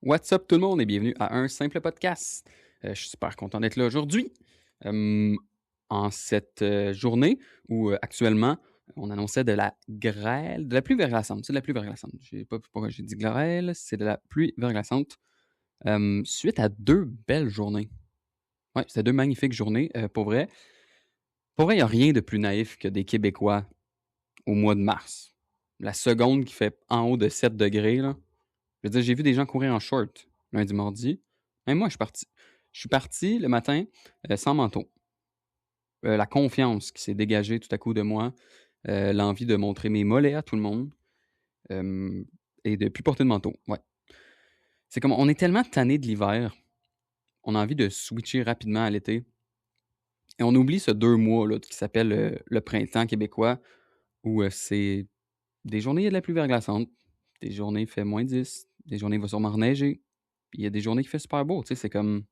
What's up tout le monde et bienvenue à un simple podcast. Je suis super content d'être là aujourd'hui. Euh, En cette journée où actuellement on annonçait de la grêle, de la pluie verglaçante. C'est de la pluie verglaçante. Je sais pas pourquoi j'ai dit grêle, c'est de la pluie verglaçante. Suite à deux belles journées. Ouais, c'était deux magnifiques journées. Pour vrai, il n'y a rien de plus naïf que des Québécois au mois de mars. La seconde qui fait en haut de 7 degrés, là. Je veux dire, j'ai vu des gens courir en short lundi, mardi. Même moi, je suis parti le matin sans manteau. La confiance qui s'est dégagée tout à coup de moi, l'envie de montrer mes mollets à tout le monde euh, et de plus porter de manteau. Ouais. C'est comme on est tellement tanné de l'hiver, on a envie de switcher rapidement à l'été. Et on oublie ce 2 mois là, qui s'appelle le printemps québécois, où c'est des journées, il y a de la pluie verglaçante, des journées, il fait -10, des journées, il va sûrement reneiger, puis il y a des journées qui fait super beau. Tu sais, c'est comme.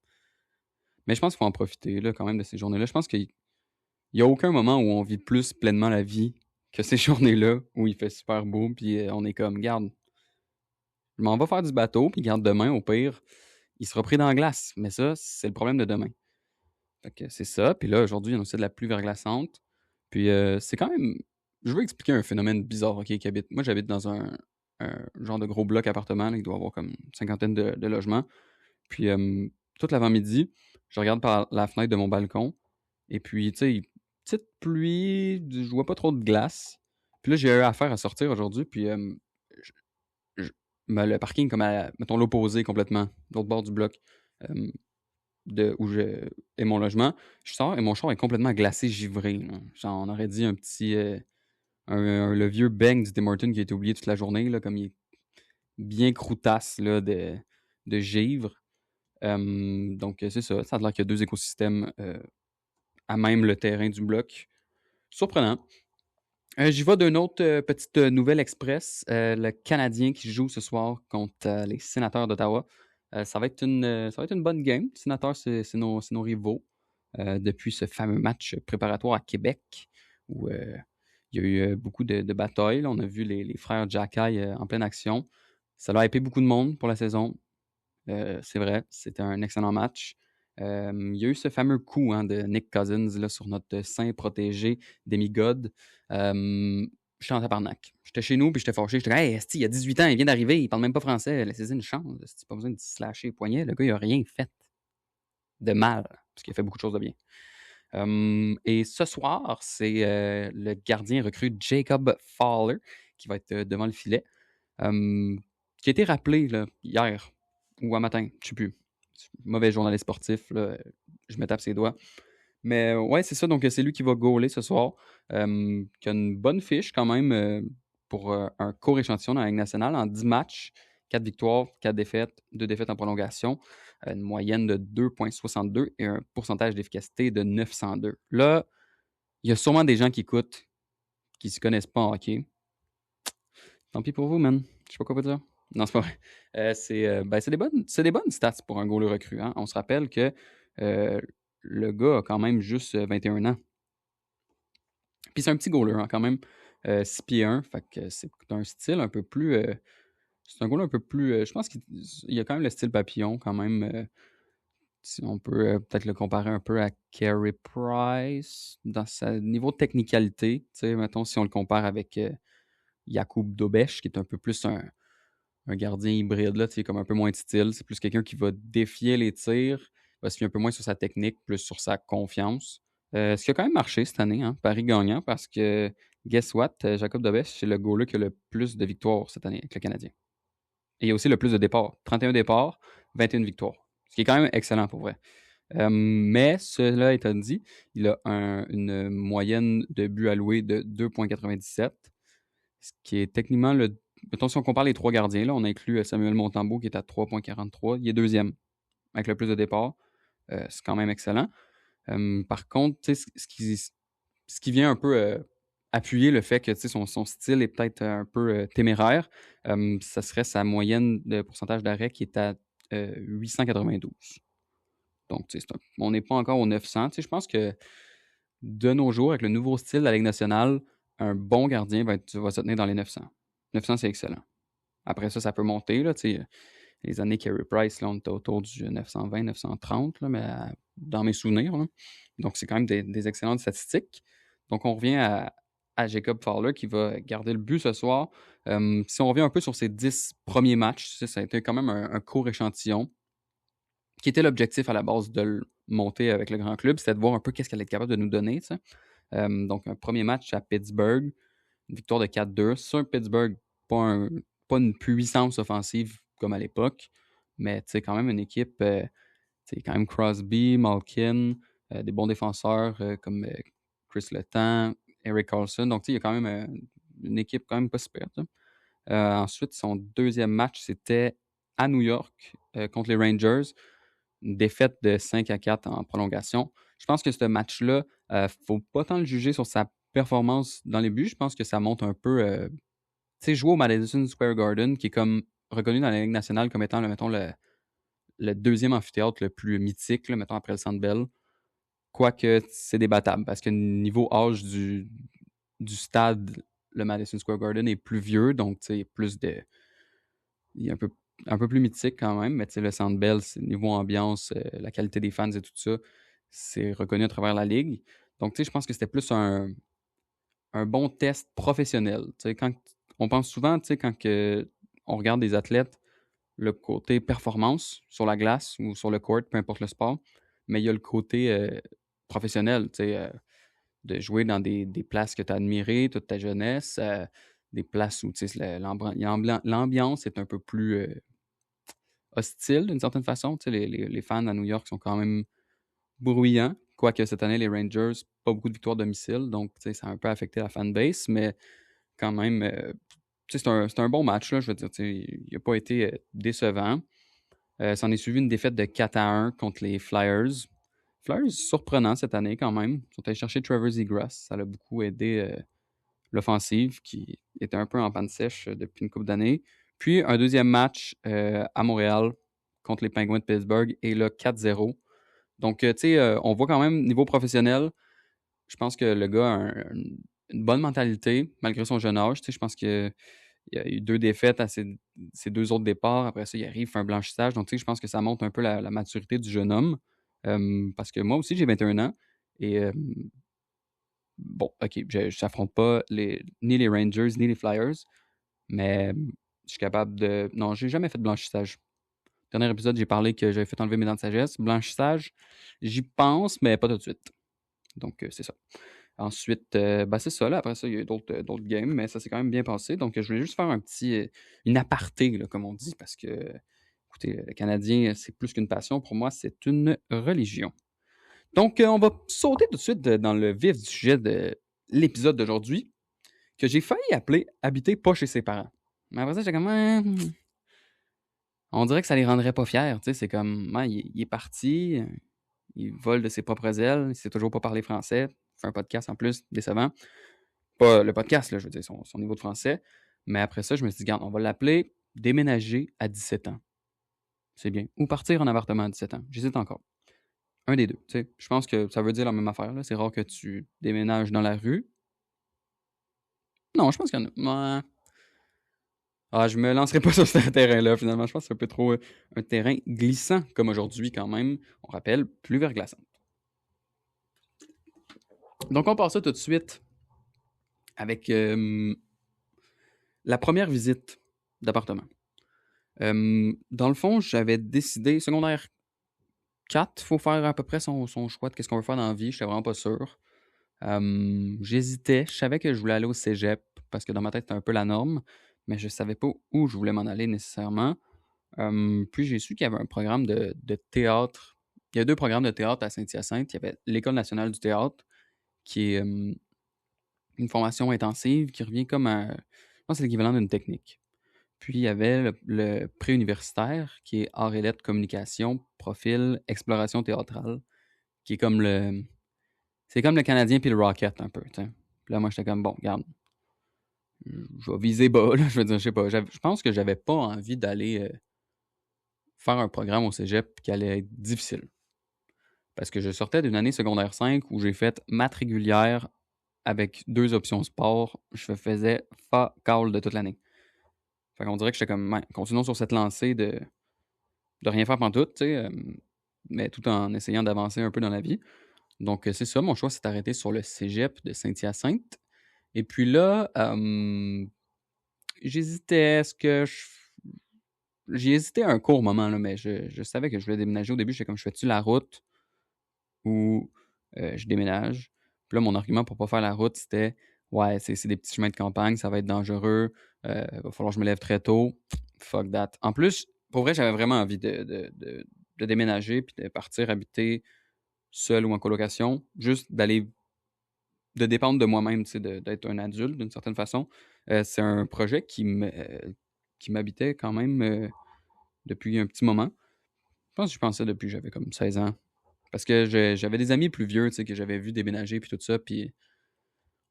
Mais je pense qu'il faut en profiter là, quand même de ces journées-là. Je pense qu'il n'y a aucun moment où on vit plus pleinement la vie que ces journées-là où il fait super beau, puis on est comme, garde, je m'en vais faire du bateau, puis garde demain, au pire, il sera pris dans la glace. Mais ça, c'est le problème de demain. Fait que c'est ça. Puis là, aujourd'hui, il y a aussi de la pluie verglaçante. Puis c'est quand même. Je veux expliquer un phénomène bizarre, OK, qui habite. Moi, j'habite dans un genre de gros bloc appartement, là, il doit avoir comme une cinquantaine de logements. Puis toute l'avant-midi, je regarde par la fenêtre de mon balcon. Et puis, tu sais, petite pluie, je vois pas trop de glace. Puis là, j'ai eu affaire à sortir aujourd'hui. Puis je- je- le parking, comme mettons, l'opposé complètement, l'autre bord du bloc. euh, de où je est mon logement. Je sors et mon char est complètement glacé, givré, là. Genre, on aurait dit le vieux bang du Tim Hortons qui a été oublié toute la journée, là, comme il est bien croutasse là, de givre. Donc, c'est ça. Ça a l'air qu'il y a deux écosystèmes à même le terrain du bloc. Surprenant. J'y vais d'une autre petite nouvelle express. Le Canadien qui joue ce soir contre les Sénateurs d'Ottawa. Ça va être une bonne game. Les Sénateurs, c'est nos rivaux depuis ce fameux match préparatoire à Québec où il y a eu beaucoup de batailles. Là. On a vu les frères Jacky en pleine action. Ça leur a hypé beaucoup de monde pour la saison. C'est vrai, c'était un excellent match. Il y a eu ce fameux coup hein, de Nick Cousins là, sur notre saint protégé Demigod. J'étais en tabarnak. J'étais chez nous, puis j'étais fâché. J'étais comme, hey, esti, il a 18 ans, il vient d'arriver, il parle même pas français. Laissez-y une chance. Esti, pas besoin de se lâcher les poignets. Le gars, il a rien fait de mal, parce qu'il a fait beaucoup de choses de bien. Et ce soir, c'est le gardien recru Jacob Fowler qui va être devant le filet. Qui a été rappelé là, hier ou un matin, je sais plus. Mauvais journaliste sportif, là, je me tape ses doigts. Mais ouais, c'est ça, donc c'est lui qui va gauler ce soir, qui a une bonne fiche quand même pour un court échantillon dans la Ligue nationale en 10 matchs, 4 victoires, 4 défaites, 2 défaites en prolongation, une moyenne de 2,62 et un pourcentage d'efficacité de 902. Là, il y a sûrement des gens qui écoutent qui ne se connaissent pas en hockey. Tant pis pour vous, man. Je sais pas quoi vous dire. Non, c'est pas vrai. C'est des bonnes stats pour un goaler recru. Hein. On se rappelle que euh, le gars a quand même juste 21 ans. Puis c'est un petit goaler, hein, quand même. 6 pieds 1. Fait que c'est un style un peu plus. C'est un goaler un peu plus. Je pense qu'il y a quand même le style papillon, quand même. Si on peut peut-être le comparer un peu à Carey Price dans sa niveau de technicalité. Tu sais, mettons, si on le compare avec Jakub Dobeš, qui est un peu plus un gardien hybride, là, comme un peu moins de style. C'est plus quelqu'un qui va défier les tirs, va se fier un peu moins sur sa technique, plus sur sa confiance. Ce qui a quand même marché cette année, hein, Paris gagnant, parce que, guess what, Jacob Dobes, c'est le goaler qui a le plus de victoires cette année avec le Canadien. Et il y a aussi le plus de départs. 31 départs, 21 victoires. Ce qui est quand même excellent pour vrai. Mais cela étant dit, il a une moyenne de buts alloués de 2,97, ce qui est techniquement le. Mettons, si on compare les trois gardiens, là, on inclut Samuel Montembeault qui est à 3,43. Il est deuxième avec le plus de départs. C'est quand même excellent. Par contre, ce qui vient un peu appuyer le fait que son style est peut-être un peu téméraire, ça serait sa moyenne de pourcentage d'arrêt qui est à 892. Donc, on n'est pas encore au 900. Je pense que de nos jours, avec le nouveau style de la Ligue nationale, un bon gardien va se tenir dans les 900. 900, c'est excellent. Après ça, ça peut monter. Là, les années Carey Price, là, on était autour du 920-930, mais dans mes souvenirs. Là. Donc, c'est quand même des excellentes statistiques. Donc, on revient à Jacob Fowler qui va garder le but ce soir. Si on revient un peu sur ses 10 premiers matchs, ça a été quand même un court échantillon qui était l'objectif à la base de le monter avec le grand club, c'était de voir un peu qu'est-ce qu'elle est capable de nous donner. Donc, un premier match à Pittsburgh, une victoire de 4-2. Sur Pittsburgh, pas une puissance offensive comme à l'époque, mais quand même une équipe, quand même Crosby, Malkin, des bons défenseurs comme Chris Letang, Eric Carlson. Donc, il y a quand même une équipe quand même pas super. Ensuite, son deuxième match, c'était à New York contre les Rangers. Une défaite de 5-4 en prolongation. Je pense que ce match-là, faut pas tant le juger sur sa performance dans les buts. Je pense que ça montre un peu... tu sais, jouer au Madison Square Garden, qui est comme reconnu dans la Ligue nationale comme étant, mettons, le deuxième amphithéâtre le plus mythique, là, mettons, après le Centre Bell. Quoique, c'est débattable, parce que niveau âge du stade, le Madison Square Garden est plus vieux, donc, tu sais, plus de... Il est un peu plus mythique quand même, mais tu sais, le Centre Bell, niveau ambiance, la qualité des fans et tout ça, c'est reconnu à travers la ligue. Donc, tu sais, je pense que c'était plus un bon test professionnel. Tu sais, on pense souvent, tu sais, quand on regarde des athlètes, le côté performance sur la glace ou sur le court, peu importe le sport, mais il y a le côté professionnel, tu sais, de jouer dans des places que tu as admirées toute ta jeunesse, des places où, tu sais, l'ambiance est un peu plus hostile d'une certaine façon. Tu sais, les fans à New York sont quand même bruyants. Quoique cette année, les Rangers, pas beaucoup de victoires à domicile, donc tu sais, ça a un peu affecté la fanbase, mais quand même, tu sais, c'est un bon match, là, je veux dire, tu sais, il n'a pas été décevant. S'en est suivi une défaite de 4-1 contre les Flyers. Flyers, surprenant cette année quand même. Ils sont allés chercher Trevor Zegras. Ça l'a beaucoup aidé l'offensive qui était un peu en panne sèche depuis une couple d'années. Puis un deuxième match à Montréal contre les Penguins de Pittsburgh et là 4-0. Donc, tu sais, on voit quand même, niveau professionnel, je pense que le gars a une bonne mentalité malgré son jeune âge. Tu sais, je pense qu'il y a eu 2 défaites à ses 2 autres départs. Après ça, il arrive, fait un blanchissage. Donc, tu sais, je pense que ça montre un peu la maturité du jeune homme. Parce que moi aussi, j'ai 21 ans. Et bon, OK, je n'affronte pas ni les Rangers ni les Flyers, mais je suis capable de... Non, j'ai jamais fait de blanchissage. Dernier épisode, j'ai parlé que j'avais fait enlever mes dents de sagesse. Blanchissage, j'y pense, mais pas tout de suite. Donc, c'est ça. Ensuite, c'est ça. Là, après ça, il y a eu d'autres games, mais ça s'est quand même bien passé. Donc, je voulais juste faire une aparté, là, comme on dit, parce que, écoutez, le Canadien, c'est plus qu'une passion. Pour moi, c'est une religion. Donc, on va sauter tout de suite dans le vif du sujet de l'épisode d'aujourd'hui, que j'ai failli appeler « Habiter pas chez ses parents ». Mais après ça, j'étais comme... on dirait que ça les rendrait pas fiers. Tu sais, c'est comme... il est parti, il vole de ses propres ailes, il sait toujours pas parler français, fait un podcast en plus, décevant. Pas le podcast, là, je veux dire, son niveau de français. Mais après ça, je me suis dit, regarde, on va l'appeler « Déménager à 17 ans ». C'est bien. Ou partir en appartement à 17 ans. J'hésite encore. Un des deux. Tu sais. Je pense que ça veut dire la même affaire. Là. C'est rare que tu déménages dans la rue. Non, je pense qu'il y en a. Ouais. Ah, je me lancerai pas sur ce terrain-là, finalement. Je pense que c'est un peu trop un terrain glissant, comme aujourd'hui, quand même. On rappelle, plus verglaçant. Donc, on passe ça tout de suite avec la première visite d'appartement. Dans le fond, j'avais décidé, secondaire 4, il faut faire à peu près son choix de qu'est-ce qu'on veut faire dans la vie. Je n'étais vraiment pas sûr. J'hésitais. Je savais que je voulais aller au cégep parce que dans ma tête, c'était un peu la norme, mais je ne savais pas où je voulais m'en aller nécessairement. Puis j'ai su qu'il y avait un programme de théâtre. Il y a 2 programmes de théâtre à Saint-Hyacinthe. Il y avait l'École nationale du théâtre, qui est une formation intensive qui revient comme je pense que c'est l'équivalent d'une technique. Puis il y avait le pré-universitaire, qui est Arts et lettres, communication, profil, exploration théâtrale, qui est comme c'est comme le Canadien puis le Rocket un peu. T'sais. Puis là, moi, j'étais comme, bon, regarde, je vais viser bas. Là, je veux dire, je sais pas. Je pense que j'avais pas envie d'aller faire un programme au cégep qui allait être difficile. Parce que je sortais d'une année secondaire 5 où j'ai fait maths régulière avec 2 options sport. Je faisais fuck all de toute l'année. Fait qu'on dirait que j'étais comme, continuons sur cette lancée de de rien faire pantoute, tu sais, mais tout en essayant d'avancer un peu dans la vie. Donc, c'est ça, mon choix s'est arrêté sur le cégep de Saint-Hyacinthe. Et puis là, j'hésitais, est-ce que je j'ai hésité un court moment, là, mais je savais que je voulais déménager. Au début, j'étais comme: «Je fais-tu la route ou je déménage?» Puis là, mon argument pour pas faire la route, c'était: «Ouais, c'est des petits chemins de campagne, ça va être dangereux, va falloir que je me lève très tôt. Fuck that». En plus, pour vrai, j'avais vraiment envie de déménager puis de partir habiter seul ou en colocation, juste de dépendre de moi-même, tu sais, d'être un adulte d'une certaine façon. C'est un projet qui m'habitait quand même, depuis un petit moment. Je pense que je pensais depuis que j'avais comme 16 ans. Parce que j'avais des amis plus vieux, tu sais, que j'avais vu déménager puis tout ça, puis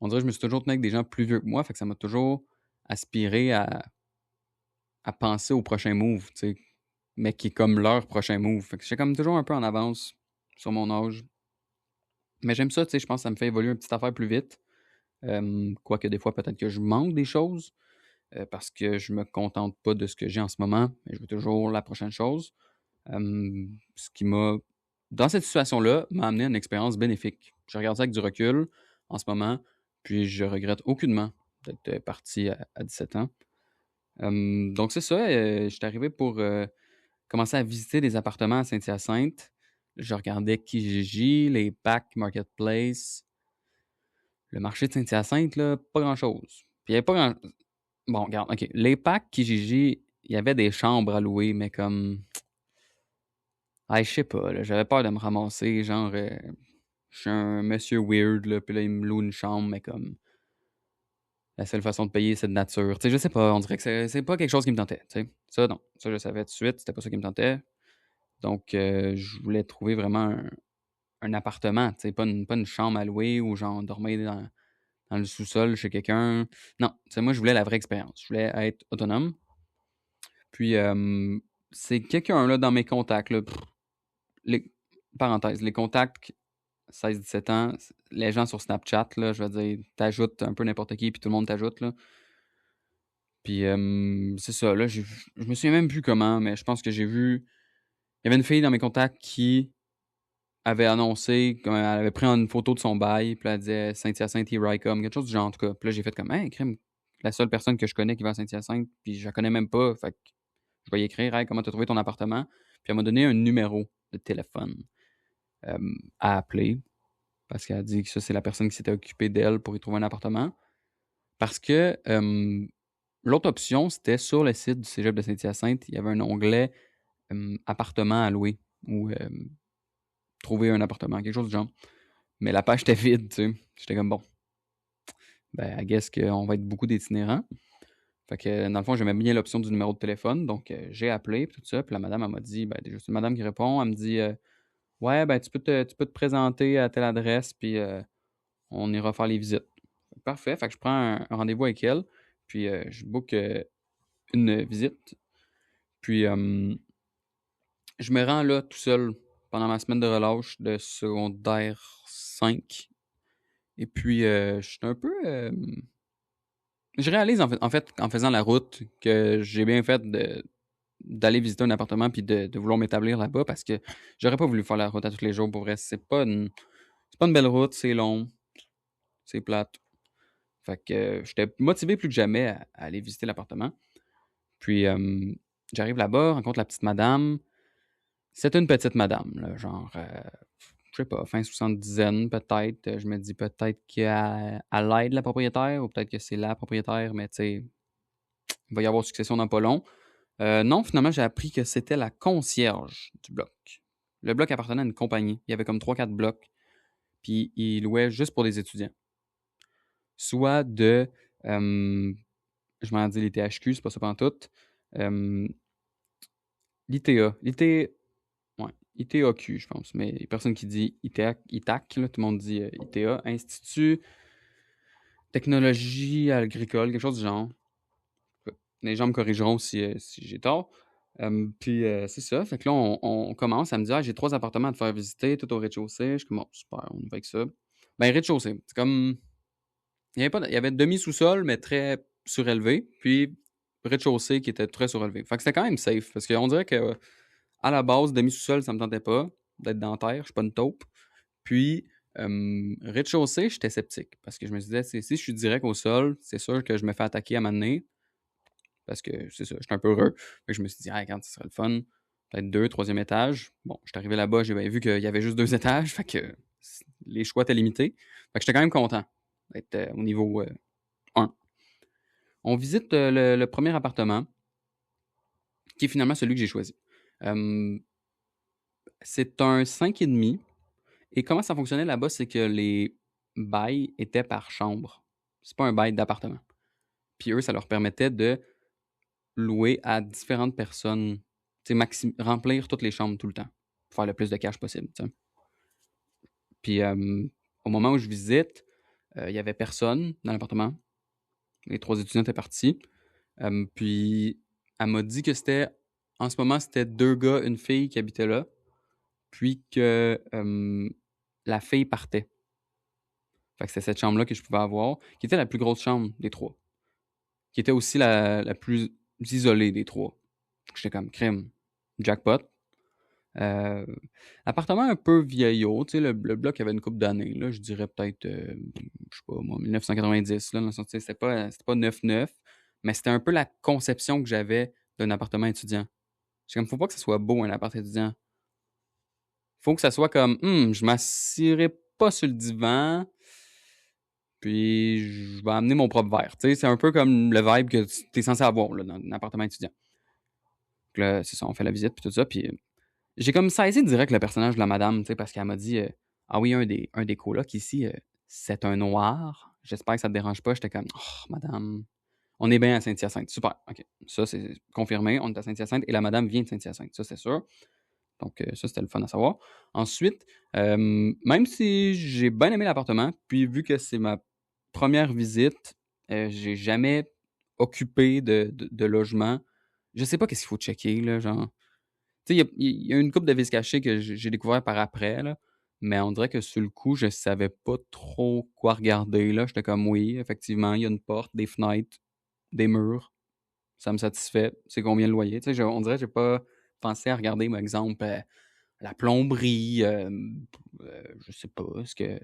on dirait que je me suis toujours tenu avec des gens plus vieux que moi, fait que ça m'a toujours aspiré à penser au prochain move, tu sais, mais qui est comme leur prochain move. Fait que j'étais comme toujours un peu en avance sur mon âge. Mais j'aime ça, tu sais, je pense que ça me fait évoluer une petite affaire plus vite. Quoique des fois, peut-être que je manque des choses, parce que je me contente pas de ce que j'ai en ce moment, mais je veux toujours la prochaine chose. Ce qui m'a, dans cette situation-là, m'a amené à une expérience bénéfique. Je regarde ça avec du recul en ce moment, puis je regrette aucunement d'être parti à 17 ans. Donc c'est ça, je suis arrivé pour commencer à visiter des appartements à Saint-Hyacinthe. Je regardais Kijiji, les packs Marketplace. Le marché de Saint-Hyacinthe, là, pas grand-chose. Puis il y avait pas grand... Bon, regarde, OK. Les packs Kijiji, il y avait des chambres à louer, mais comme... Ah, je sais pas, là, j'avais peur de me ramasser, genre... je suis un monsieur weird, là, puis là, il me loue une chambre, mais comme... La seule façon de payer, c'est de nature. Tu sais, je sais pas, on dirait que c'est pas quelque chose qui me tentait, tu sais. Ça, non. Ça, je savais tout de suite, c'était pas ça qui me tentait. Donc, je voulais trouver vraiment un appartement, tu sais, pas une chambre à louer ou genre dormir dans le sous-sol chez quelqu'un. Non, tu sais, moi, je voulais la vraie expérience. Je voulais être autonome. Puis, c'est quelqu'un, là, dans mes contacts, là, les, parenthèse, les contacts 16-17 ans, les gens sur Snapchat, là, je veux dire, t'ajoutes un peu n'importe qui, puis tout le monde t'ajoute, là. Puis, c'est ça, là, je me souviens même plus comment, mais je pense que j'ai vu... Il y avait une fille dans mes contacts qui avait annoncé, comme elle avait pris une photo de son bail, puis elle disait Saint-Hyacinthe, here I come, quelque chose du genre, en tout cas. Puis là, j'ai fait comme, hey, crime, la seule personne que je connais qui va à Saint-Hyacinthe, puis je la connais même pas, fait que je vais y écrire, hey, comment t'as trouvé ton appartement? Puis elle m'a donné un numéro de téléphone euh, à appeler, parce qu'elle a dit que ça, c'est la personne qui s'était occupée d'elle pour y trouver un appartement. Parce que l'autre option, c'était sur le site du Cégep de Saint-Hyacinthe, il y avait un onglet appartement à louer, ou trouver un appartement, quelque chose du genre. Mais la page était vide, tu sais. J'étais comme, bon, ben, I guess qu'on va être beaucoup d'itinérants. Fait que, dans le fond, j'aimais bien l'option du numéro de téléphone. Donc, j'ai appelé, puis tout ça. Puis la madame, elle m'a dit, ben, déjà, c'est une madame qui répond. Elle me dit, ouais, ben, tu peux te présenter à telle adresse, puis on ira faire les visites. Parfait. Fait que je prends un rendez-vous avec elle. Puis, je book une visite. Puis, je me rends là tout seul pendant ma semaine de relâche de secondaire 5. Et puis, je suis un peu... je réalise en fait, en faisant la route, que j'ai bien fait d'aller visiter un appartement puis de vouloir m'établir là-bas parce que j'aurais pas voulu faire la route à tous les jours. Pour vrai, c'est pas une belle route, c'est long, c'est plate. Fait que j'étais motivé plus que jamais à aller visiter l'appartement. Puis, j'arrive là-bas, rencontre la petite madame. C'est une petite madame, là, genre, je sais pas, fin soixante-dizaine peut-être. Je me dis peut-être qu'elle aide la propriétaire ou peut-être que c'est la propriétaire, mais tu sais, il va y avoir succession dans pas long. Non, finalement, j'ai appris que c'était la concierge du bloc. Le bloc appartenait à une compagnie. Il y avait comme 3-4 blocs. Puis il louait juste pour des étudiants. Soit de, je m'en dis les THQ, c'est pas ça pantoute. L'ITA. Ouais, ITAQ, je pense. Mais il y a personne qui dit ITAC, là, tout le monde dit ITA. Institut Technologie Agricole, quelque chose du genre. Les gens me corrigeront si j'ai tort. Puis c'est ça. Fait que là, on commence à me dire, ah, j'ai 3 appartements à te faire visiter, tout au rez-de-chaussée. Je suis comme, oh, super, on y va avec ça. Ben, rez-de-chaussée. C'est comme. Il y avait demi-sous-sol, mais très surélevé. Puis rez-de-chaussée qui était très surélevé. Fait que c'était quand même safe. Parce qu'on dirait que à la base, demi-sous-sol, ça me tentait pas d'être dans la terre, je suis pas une taupe. Puis, rez-de-chaussée, j'étais sceptique parce que je me disais, si je suis direct au sol, c'est sûr que je me fais attaquer à un moment donné parce que c'est ça, j'étais un peu heureux. Fait que je me suis dit, ah, regarde, ça serait le fun. Peut-être 2, troisième étage. Bon, j'étais arrivé là-bas, j'ai vu qu'il y avait juste 2 étages, fait que les choix étaient limités. Fait que j'étais quand même content d'être au niveau 1. On visite le premier appartement, qui est finalement celui que j'ai choisi. C'est un 5,5. Et comment ça fonctionnait là-bas, c'est que les bails étaient par chambre. C'est pas un bail d'appartement. Puis eux, ça leur permettait de louer à différentes personnes, remplir toutes les chambres tout le temps, pour faire le plus de cash possible. T'sais. Puis au moment où je visite, il y avait personne dans l'appartement. Les 3 étudiants étaient partis. Puis elle m'a dit que en ce moment, c'était 2 gars, une fille qui habitaient là. Puis que la fille partait. Fait que c'était cette chambre-là que je pouvais avoir, qui était la plus grosse chambre des 3. Qui était aussi la plus isolée des 3. J'étais comme crème. Jackpot. Appartement un peu vieillot, tu sais, le bloc avait une couple d'années, là, je dirais peut-être, je sais pas moi, 1990, là, dans le sens, c'était pas 9-9, mais c'était un peu la conception que j'avais d'un appartement étudiant. C'est comme, faut pas que ça soit beau, un appart étudiant. Faut que ça soit comme, je m'assierai pas sur le divan, puis je vais amener mon propre verre. Tu sais, c'est un peu comme le vibe que tu es censé avoir là, dans un appartement étudiant. Donc là, c'est ça, on fait la visite, puis tout ça, puis j'ai comme saisi direct le personnage de la madame, tu sais, parce qu'elle m'a dit ah oui, un des colocs ici, c'est un noir. J'espère que ça te dérange pas. J'étais comme oh, madame, on est bien à Saint-Hyacinthe. Super, ok. Ça, c'est confirmé. On est à Saint-Hyacinthe et la madame vient de Saint-Hyacinthe. Ça, c'est sûr. Donc, ça, c'était le fun à savoir. Ensuite, même si j'ai bien aimé l'appartement, puis vu que c'est ma première visite, j'ai jamais occupé de logement. Je sais pas qu'est-ce qu'il faut checker, là, genre. Tu sais, il y a une couple de vis cachés que j'ai découvert par après, là, mais on dirait que sur le coup, je savais pas trop quoi regarder, là. J'étais comme, oui, effectivement, il y a une porte, des fenêtres, des murs. Ça me satisfait. C'est combien le loyer? Tu sais, on dirait que j'ai pas pensé à regarder, par exemple, la plomberie, je sais pas, est-ce que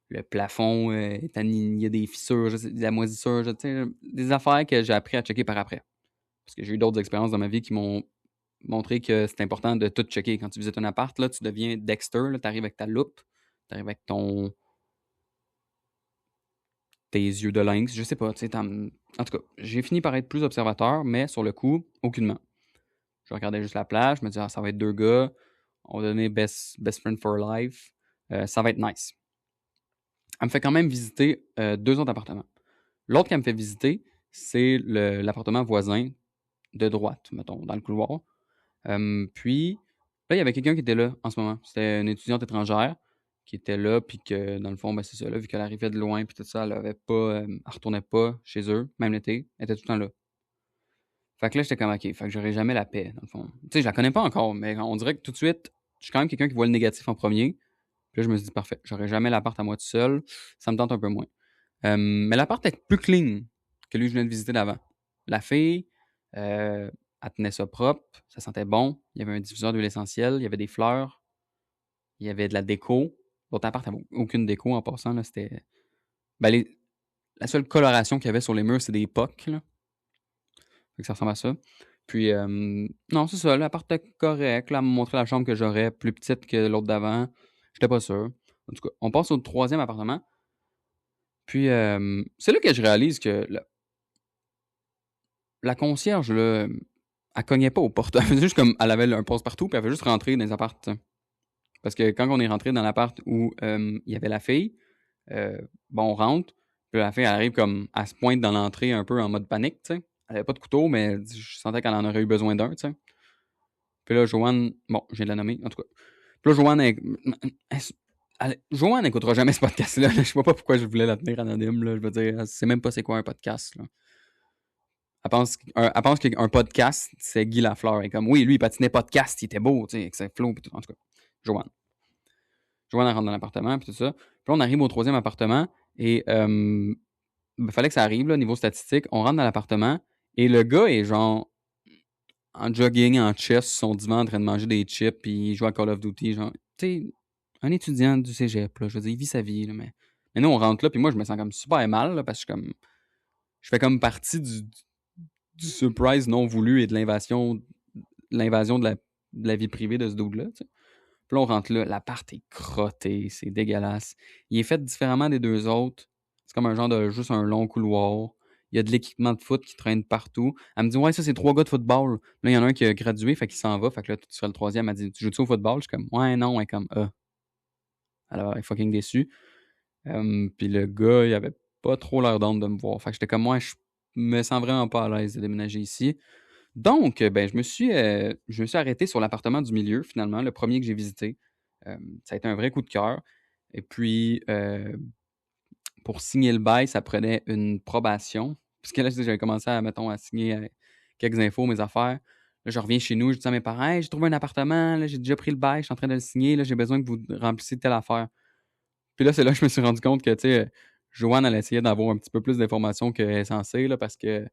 le plafond est il y a des fissures, de la moisissure, tu sais, des affaires que j'ai appris à checker par après. Parce que j'ai eu d'autres expériences dans ma vie qui m'ont montré que c'est important de tout checker. Quand tu visites un appart, là, tu deviens Dexter, tu arrives avec ta loupe, tu arrives avec tes yeux de lynx, je sais pas. En tout cas, j'ai fini par être plus observateur, mais sur le coup, aucunement. Je regardais juste la plage, je me disais, ça va être 2 gars, on va donner best friend for life, ça va être nice. Elle me fait quand même visiter 2 autres appartements. L'autre qu'elle me fait visiter, c'est l'appartement voisin de droite, mettons, dans le couloir. Puis, là, il y avait quelqu'un qui était là en ce moment. C'était une étudiante étrangère qui était là, puis que, dans le fond, ben, c'est ça, là, vu qu'elle arrivait de loin, puis tout ça, elle retournait pas chez eux, même l'été, elle était tout le temps là. Fait que là, j'étais comme, OK, fait que j'aurais jamais la paix, dans le fond. Tu sais, je la connais pas encore, mais on dirait que tout de suite, je suis quand même quelqu'un qui voit le négatif en premier. Puis là, je me suis dit, parfait, j'aurais jamais l'appart à moi tout seul, ça me tente un peu moins. Mais l'appart est plus clean que lui que je venais de visiter d'avant. La fille, elle tenait ça propre, ça sentait bon. Il y avait un diffuseur d'huile essentielle, il y avait des fleurs, il y avait de la déco. L'autre appart n'avait aucune déco en passant. Là, c'était. Ben, la seule coloration qu'il y avait sur les murs, c'est des POC. Là. Fait que ça ressemble à ça. Puis, non, c'est ça. L'appart était correct. Là, elle m'a montré la chambre que j'aurais, plus petite que l'autre d'avant. J'étais pas sûr. En tout cas, on passe au 3e appartement. Puis, c'est là que je réalise que la concierge, là, elle cognait pas aux portes. Elle faisait juste comme, elle avait un passe-partout, puis elle fait juste rentrer dans les apparts. Parce que quand on est rentré dans l'appart où il y avait la fille, bon, on rentre, puis la fille, elle arrive comme, elle se pointe dans l'entrée un peu en mode panique, tu sais. Elle avait pas de couteau, mais je sentais qu'elle en aurait eu besoin d'un, tu sais. Puis là, Joanne, bon, je viens de la nommer, en tout cas. Puis là, Joanne, Joanne n'écoutera jamais ce podcast-là. Je sais pas pourquoi je voulais la tenir anonyme, là. Je veux dire, elle sait même pas c'est quoi un podcast, là. Elle pense qu'un podcast, c'est Guy Lafleur. Elle est comme, oui, lui, il patinait podcast, il était beau, tu sais, avec ses flots, puis tout. En tout cas, Joanne. Joanne, elle rentre dans l'appartement, puis tout ça. Puis là, on arrive au 3e appartement, et fallait que ça arrive, là, niveau statistique. On rentre dans l'appartement, et le gars est genre en jogging, en chest, sur son divan, en train de manger des chips, puis il joue à Call of Duty, genre, tu sais, un étudiant du cégep, là, je veux dire, il vit sa vie, là, mais nous, on rentre là, puis moi, je me sens comme super mal, là, parce que je fais comme partie du surprise non voulu et de l'invasion de la vie privée de ce dude-là, tu sais. Puis là, on rentre là, l'appart est crotté, c'est dégueulasse. Il est fait différemment des deux autres. C'est comme un genre de juste un long couloir. Il y a de l'équipement de foot qui traîne partout. Elle me dit, ouais, ça, c'est 3 gars de football. Là, il y en a un qui a gradué, fait qu'il s'en va. Fait que là, tu seras le troisième. Elle dit, tu joues-tu au football? Je suis comme, ouais, non, elle est comme, ah. Alors, elle est fucking déçue. Puis le gars, il avait pas trop l'air d'honte de me voir. Fait que j'étais comme, moi, je me sens vraiment pas à l'aise de déménager ici. Donc, ben, je me suis arrêté sur l'appartement du milieu, finalement, le premier que j'ai visité. Ça a été un vrai coup de cœur. Et puis, pour signer le bail, ça prenait une probation. Puisque là, j'avais commencé à, mettons, à signer quelques infos, mes affaires. Là, je reviens chez nous, je dis à mes parents, hey, j'ai trouvé un appartement, là, j'ai déjà pris le bail, je suis en train de le signer, là, j'ai besoin que vous remplissiez telle affaire. Puis là, c'est là que je me suis rendu compte que, tu sais, Joanne, elle essayait d'avoir un petit peu plus d'informations qu'elle est censée, là, parce que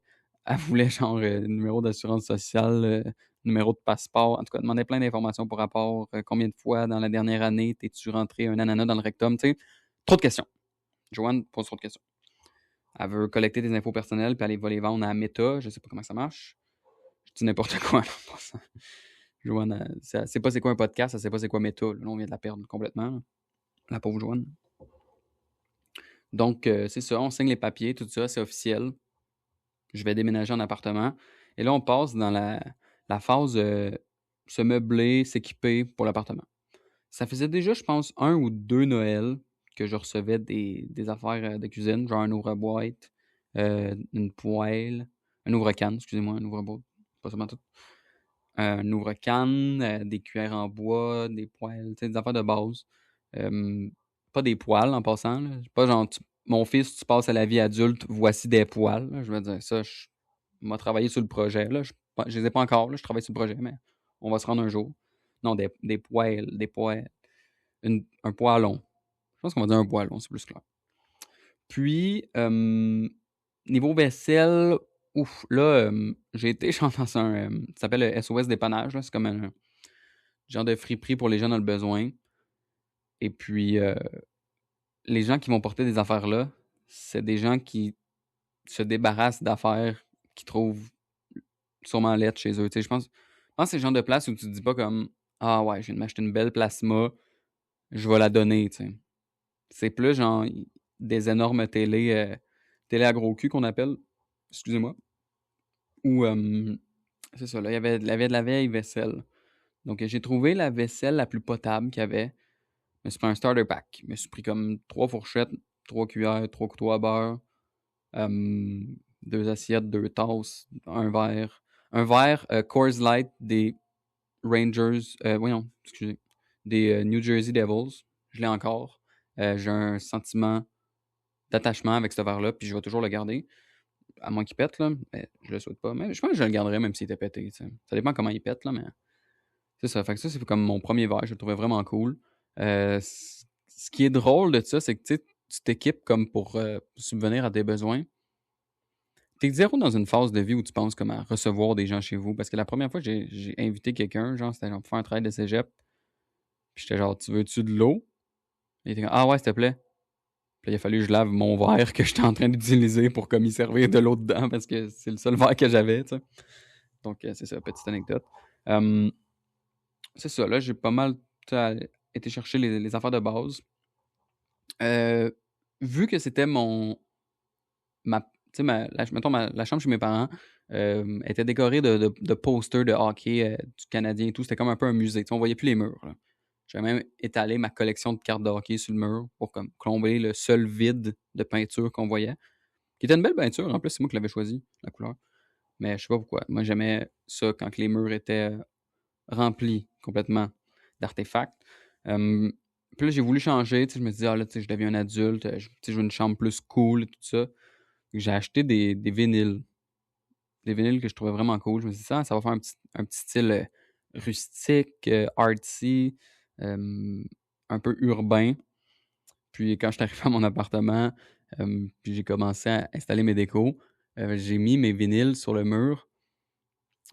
elle voulait, genre, numéro d'assurance sociale, numéro de passeport, en tout cas, elle demandait plein d'informations pour rapport, combien de fois dans la dernière année t'es-tu rentré un ananas dans le rectum, tu sais. Trop de questions. Joanne pose trop de questions. Elle veut collecter des infos personnelles puis aller va les vendre à Meta, je sais pas comment ça marche. Je dis n'importe quoi, là, en passant. Joanne, elle sait pas c'est quoi un podcast, elle sait pas c'est quoi Meta, là, on vient de la perdre complètement, là. La pauvre Joanne. Donc, c'est ça, on signe les papiers, tout ça, c'est officiel. Je vais déménager en appartement. Et là, on passe dans la phase se meubler, s'équiper pour l'appartement. Ça faisait déjà, je pense, 1 ou 2 Noëls que je recevais des affaires de cuisine, genre un ouvre-boîte, une poêle, un ouvre-canne, excusez-moi, un ouvre-boîte, pas seulement tout. Un ouvre-canne, des cuillères en bois, des poêles, tu sais, des affaires de base. Euh, Pas des poêles en passant, là. Pas genre, mon fils, tu passes à la vie adulte, voici des poêles, là. Je veux dire, ça, je m'a travaillé sur le projet, là. Je les ai pas encore, là, je travaille sur le projet, mais on va se rendre un jour. Non, des poêles, des poêles. Un poêlon. Je pense qu'on va dire un poêlon, c'est plus clair. Puis, niveau vaisselle, ouf, là, j'ai été genre dans un. Ça s'appelle le SOS dépannage, là. C'est comme un genre de friperie pour les gens dans le besoin. Et puis, les gens qui vont porter des affaires là, c'est des gens qui se débarrassent d'affaires qu'ils trouvent sûrement lettres chez eux. Tu sais, je pense que c'est le genre de place où tu te dis pas comme ah ouais, je viens de m'acheter une belle plasma, je vais la donner, tu sais. C'est plus genre des énormes télé à gros cul qu'on appelle, excusez-moi, ou c'est ça, là, il y avait de la vieille vaisselle. Donc, j'ai trouvé la vaisselle la plus potable qu'il y avait. Je me suis pris un starter pack. Je me suis pris comme 3 fourchettes, 3 cuillères, 3 couteaux à beurre, 2 assiettes, 2 tasses, un verre. Un verre Coors Light des Rangers, voyons, excusez, des New Jersey Devils. Je l'ai encore. J'ai un sentiment d'attachement avec ce verre-là, puis je vais toujours le garder. À moins qu'il pète, là. Mais je le souhaite pas. Mais je pense que je le garderais même s'il était pété. T'sais. Ça dépend comment il pète, là, mais c'est ça. Fait que ça, c'est comme mon premier verre. Je le trouvais vraiment cool. Ce qui est drôle de ça, c'est que tu t'équipes comme pour subvenir à tes besoins. T'es zéro dans une phase de vie où tu penses comme à recevoir des gens chez vous. Parce que la première fois que j'ai invité quelqu'un, genre, c'était genre pour faire un travail de cégep. Puis j'étais genre, tu veux-tu de l'eau? Il était comme, ah ouais, s'il te plaît. Puis il a fallu que je lave mon verre que j'étais en train d'utiliser pour comme y servir de l'eau dedans parce que c'est le seul verre que j'avais, tu sais. Donc, c'est ça, petite anecdote. C'est ça, là, j'ai pas mal été chercher les affaires de base. Vu que c'était mettons, la chambre chez mes parents était décorée de posters de hockey du Canadien et tout. C'était comme un peu un musée. Tu sais, on voyait plus les murs, là. J'avais même étalé ma collection de cartes de hockey sur le mur pour comme combler le seul vide de peinture qu'on voyait. Qui était une belle peinture, en plus, c'est moi qui l'avais choisi, la couleur. Mais je sais pas pourquoi. Moi, j'aimais ça quand les murs étaient remplis complètement d'artefacts. Puis là, j'ai voulu changer. Je me disais, ah là, je deviens un adulte, je veux une chambre plus cool et tout ça. J'ai acheté des vinyles. Des vinyles que je trouvais vraiment cool. Je me suis dit, ça va faire un petit style rustique, artsy, un peu urbain. Puis quand je suis arrivé à mon appartement, puis j'ai commencé à installer mes décos, j'ai mis mes vinyles sur le mur.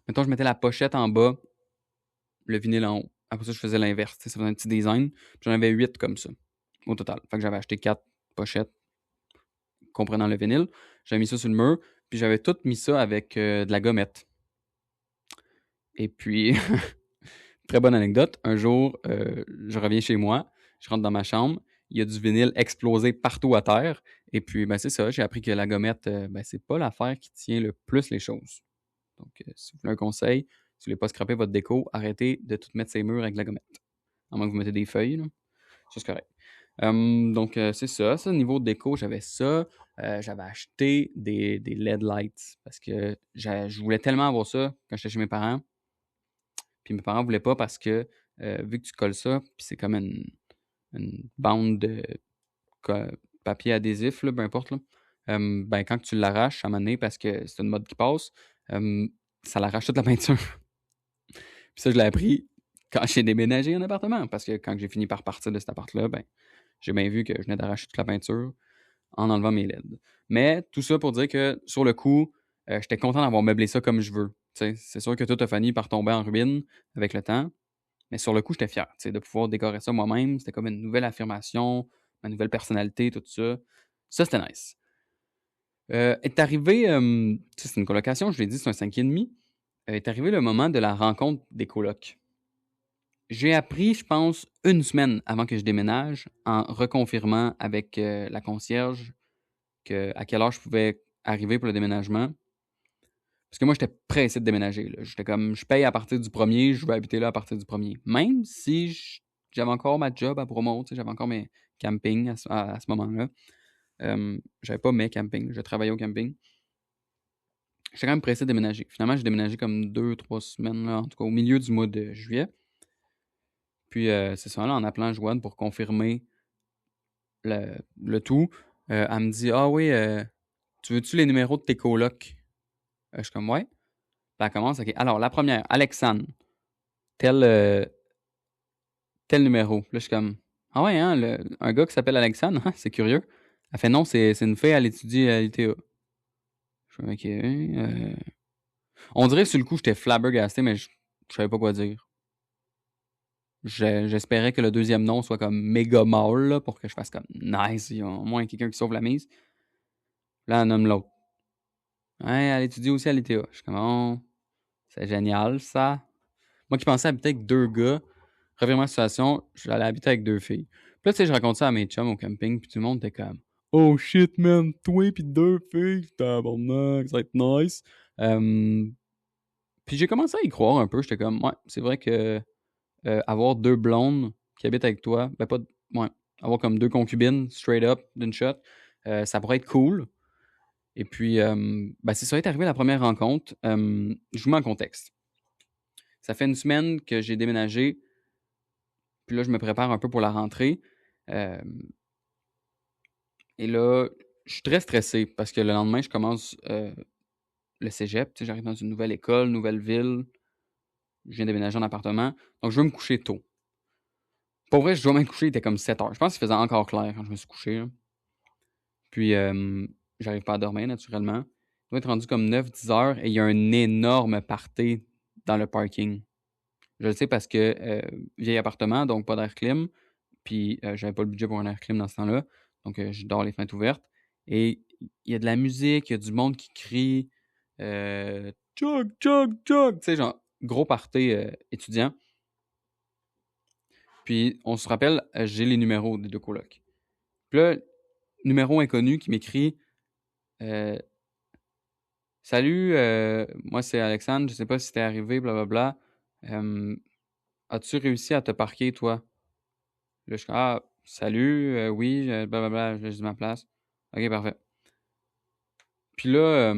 Mettons, je mettais la pochette en bas, le vinyle en haut. Après ça, je faisais l'inverse. Ça faisait un petit design. Puis j'en avais 8 comme ça, au total. Fait que j'avais acheté 4 pochettes comprenant le vinyle. J'avais mis ça sur le mur. Puis j'avais tout mis ça avec de la gommette. Et puis, très bonne anecdote. Un jour, je reviens chez moi. Je rentre dans ma chambre. Il y a du vinyle explosé partout à terre. Et puis, ben, c'est ça. J'ai appris que la gommette, ben, c'est pas l'affaire qui tient le plus les choses. Donc, si vous voulez un conseil, si vous voulez pas scraper votre déco, arrêtez de tout mettre ces murs avec de la gommette. À moins que vous mettez des feuilles, là. Ça, c'est correct. Donc, c'est ça. Ça, niveau de déco, j'avais ça. J'avais acheté des LED lights parce que je voulais tellement avoir ça quand j'étais chez mes parents. Puis mes parents voulaient pas parce que vu que tu colles ça, puis c'est comme une bande de papier adhésif, là, peu importe, là, ben, quand tu l'arraches à un moment donné, parce que c'est une mode qui passe, ça l'arrache toute la peinture. Puis ça, je l'ai appris quand j'ai déménagé en appartement, parce que quand j'ai fini par partir de cet appart-là, ben, j'ai bien vu que je venais d'arracher toute la peinture en enlevant mes LED. Mais tout ça pour dire que sur le coup, j'étais content d'avoir meublé ça comme je veux. T'sais, c'est sûr que tout a fini par tomber en ruine avec le temps, mais sur le coup, j'étais fier de pouvoir décorer ça moi-même. C'était comme une nouvelle affirmation, ma nouvelle personnalité, tout ça. Ça, c'était nice. Est arrivé, c'est une colocation, je l'ai dit, c'est un 5,5. Est arrivé le moment de la rencontre des colocs. J'ai appris, je pense, une semaine avant que je déménage, en reconfirmant avec la concierge à quelle heure je pouvais arriver pour le déménagement. Parce que moi, j'étais pressé de déménager. Là. J'étais comme, je paye à partir du premier, je vais habiter là à partir du premier. Même si j'avais encore ma job à Bromont, j'avais encore mes campings à ce moment-là. J'avais pas mes campings, je travaillais au camping. J'étais quand même pressé de déménager. Finalement, j'ai déménagé comme 2-3 semaines, là, en tout cas au milieu du mois de juillet. Puis c'est ça, là, en appelant Joanne pour confirmer le tout, elle me dit: Ah oui, tu veux-tu les numéros de tes colocs? Je suis comme: Ouais. Puis elle commence, OK. Alors, la première, Alexandre, tel, tel numéro. Puis là, je suis comme: Ah ouais, hein, un gars qui s'appelle Alexandre, hein, c'est curieux. Elle fait: Non, c'est une fille, elle étudie à l'ITA. Je suis comme: OK. On dirait que sur le coup, j'étais flabbergasté, mais je savais pas quoi dire. J'espérais que le deuxième nom soit comme méga mâle, là, pour que je fasse comme nice, il y a au moins quelqu'un qui sauve la mise. Là, on nomme l'autre. Ouais, elle étudie aussi à l'ITA. Je suis comme: Oh, c'est génial, ça. Moi qui pensais habiter avec 2 gars, revirement de situation, j'allais habiter avec 2 filles. Puis là, tu sais, je raconte ça à mes chums au camping, puis tout le monde était comme: Oh shit, man, toi pis 2 filles, tabarnak, ça va être nice. Puis j'ai commencé à y croire un peu. J'étais comme: Ouais, c'est vrai que avoir 2 blondes qui habitent avec toi, ben pas, ouais, avoir comme 2 concubines straight up d'une shot, ça pourrait être cool. Et puis, ben c'est ça, est arrivé la première rencontre. Je vous mets en contexte. Ça fait une semaine que j'ai déménagé, puis là, je me prépare un peu pour la rentrée. Et là, je suis très stressé parce que le lendemain, je commence le cégep. Tu sais, j'arrive dans une nouvelle école, nouvelle ville. Je viens déménager en appartement. Donc, je veux me coucher tôt. Pour vrai, je dois me coucher, il était comme 7 heures. Je pense qu'il faisait encore clair quand je me suis couché. Là. Puis, j'arrive pas à dormir, naturellement. Il doit être rendu comme 9-10 heures et il y a un énorme party dans le parking. Je le sais parce que vieil appartement, donc pas d'air clim. Puis, j'avais pas le budget pour un air clim dans ce temps-là. Donc, je dors les fenêtres ouvertes. Et il y a de la musique, il y a du monde qui crie Chug, chug, chug. Tu sais, genre, gros party étudiant. Puis, on se rappelle, j'ai les numéros des 2 colocs. Puis là, numéro inconnu qui m'écrit euh, Salut, moi c'est Alexandre, je sais pas si t'es arrivé, blablabla. As-tu réussi à te parquer, toi? Là, je suis comme: Ah, salut, oui, blablabla, j'ai ma place. Ok, parfait. Puis là,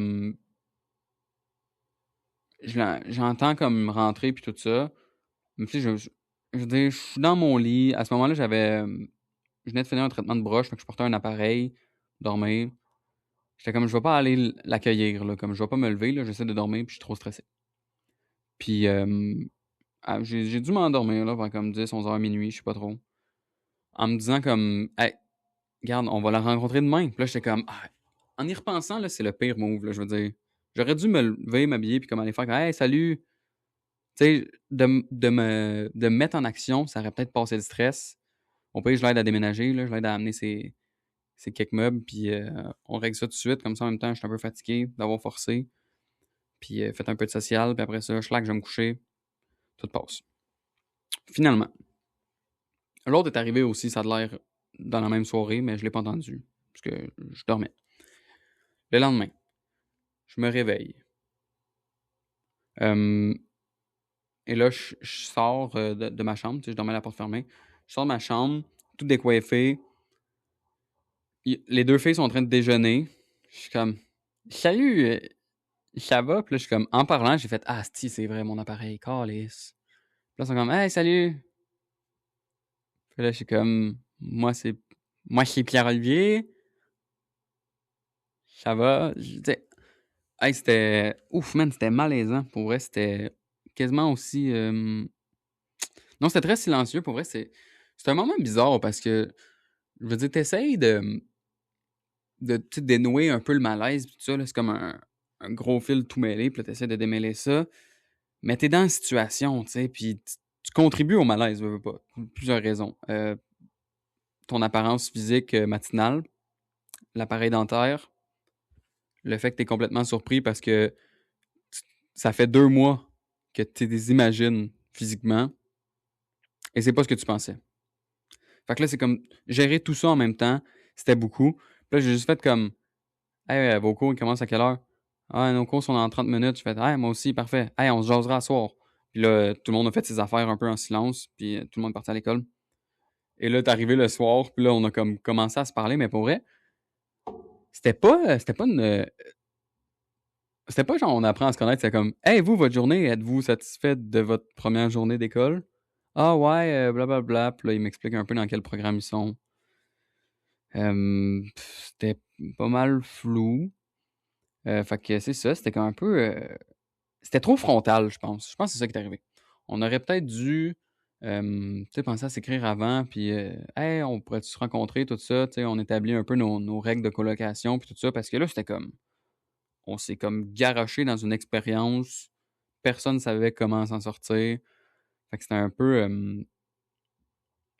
j'entends comme rentrer puis tout ça. Mais tu sais, je veux dire, je suis dans mon lit. À ce moment-là, je venais de finir un traitement de broche, donc je portais un appareil, dormir. J'étais comme, je vais pas aller l'accueillir, là, comme je vais pas me lever, là, j'essaie de dormir, puis je suis trop stressé. Puis, j'ai dû m'endormir, là, vers comme 10, 11 heures, minuit, je sais pas trop. En me disant comme, hey, regarde, on va la rencontrer demain. Puis là, j'étais comme, en y repensant, là, c'est le pire move, là, je veux dire. J'aurais dû me lever, m'habiller, puis comme aller faire comme «Hey, salut!» Tu sais, de me mettre en action, ça aurait peut-être passé le stress. Au pire, je l'aide à déménager, là, je l'aide à amener ses quelques meubles, puis on règle ça tout de suite. Comme ça, en même temps, je suis un peu fatigué d'avoir forcé. Puis faites un peu de social, puis après ça, je vais me coucher. Tout passe. Finalement, l'autre est arrivé aussi, ça a l'air dans la même soirée, mais je l'ai pas entendu, parce que je dormais. Le lendemain, je me réveille. Euh, et là, je sors de ma chambre, tu sais, je dormais à la porte fermée. Je sors de ma chambre, tout décoiffé. Les deux filles sont en train de déjeuner. Je suis comme, salut, ça va? Puis là, je suis comme, en parlant, j'ai fait, ah, c'est vrai, mon appareil, calice. Puis là, ils sont comme, hey, salut. Puis là, je suis comme, moi, c'est Pierre-Olivier. Ça va? Hey, c'était, ouf, man, c'était malaisant. Pour vrai, c'était quasiment aussi, non, c'était très silencieux. Pour vrai, c'est un moment bizarre parce que, je veux dire, t'essayes de tu sais, dénouer un peu le malaise, pis tout ça, là, c'est comme un gros fil tout mêlé, puis là, t'essaies de démêler ça, mais t'es dans une situation, tu sais, puis tu contribues au malaise, veux pas, pour plusieurs raisons. Ton apparence physique matinale, l'appareil dentaire, le fait que t'es complètement surpris parce que ça fait 2 mois que tu les imagines physiquement, et c'est pas ce que tu pensais. Fait que là, c'est comme, gérer tout ça en même temps, c'était beaucoup. Puis là, j'ai juste fait comme, hey, vos cours, ils commencent à quelle heure? Ah, nos cours sont dans 30 minutes. Je fais, hey, moi aussi, parfait. Hey, on se jasera à soir. Puis là, tout le monde a fait ses affaires un peu en silence, puis tout le monde est parti à l'école. Et là, t'es arrivé le soir, puis là, on a comme commencé à se parler, mais pour vrai, c'était pas genre on apprend à se connaître, c'est comme, hey, vous, votre journée, êtes-vous satisfait de votre première journée d'école? Ah ouais, blablabla. Puis là, il m'explique un peu dans quel programme ils sont. C'était pas mal flou. Fait que c'est ça, c'était comme un peu. C'était trop frontal, je pense. Je pense que c'est ça qui est arrivé. On aurait peut-être dû tu sais, penser à s'écrire avant, puis hey, on pourrait se rencontrer, tout ça. Tu sais, on établit un peu nos règles de colocation, puis tout ça, parce que là, c'était comme. On s'est comme garoché dans une expérience. Personne ne savait comment s'en sortir. Fait que c'était un peu.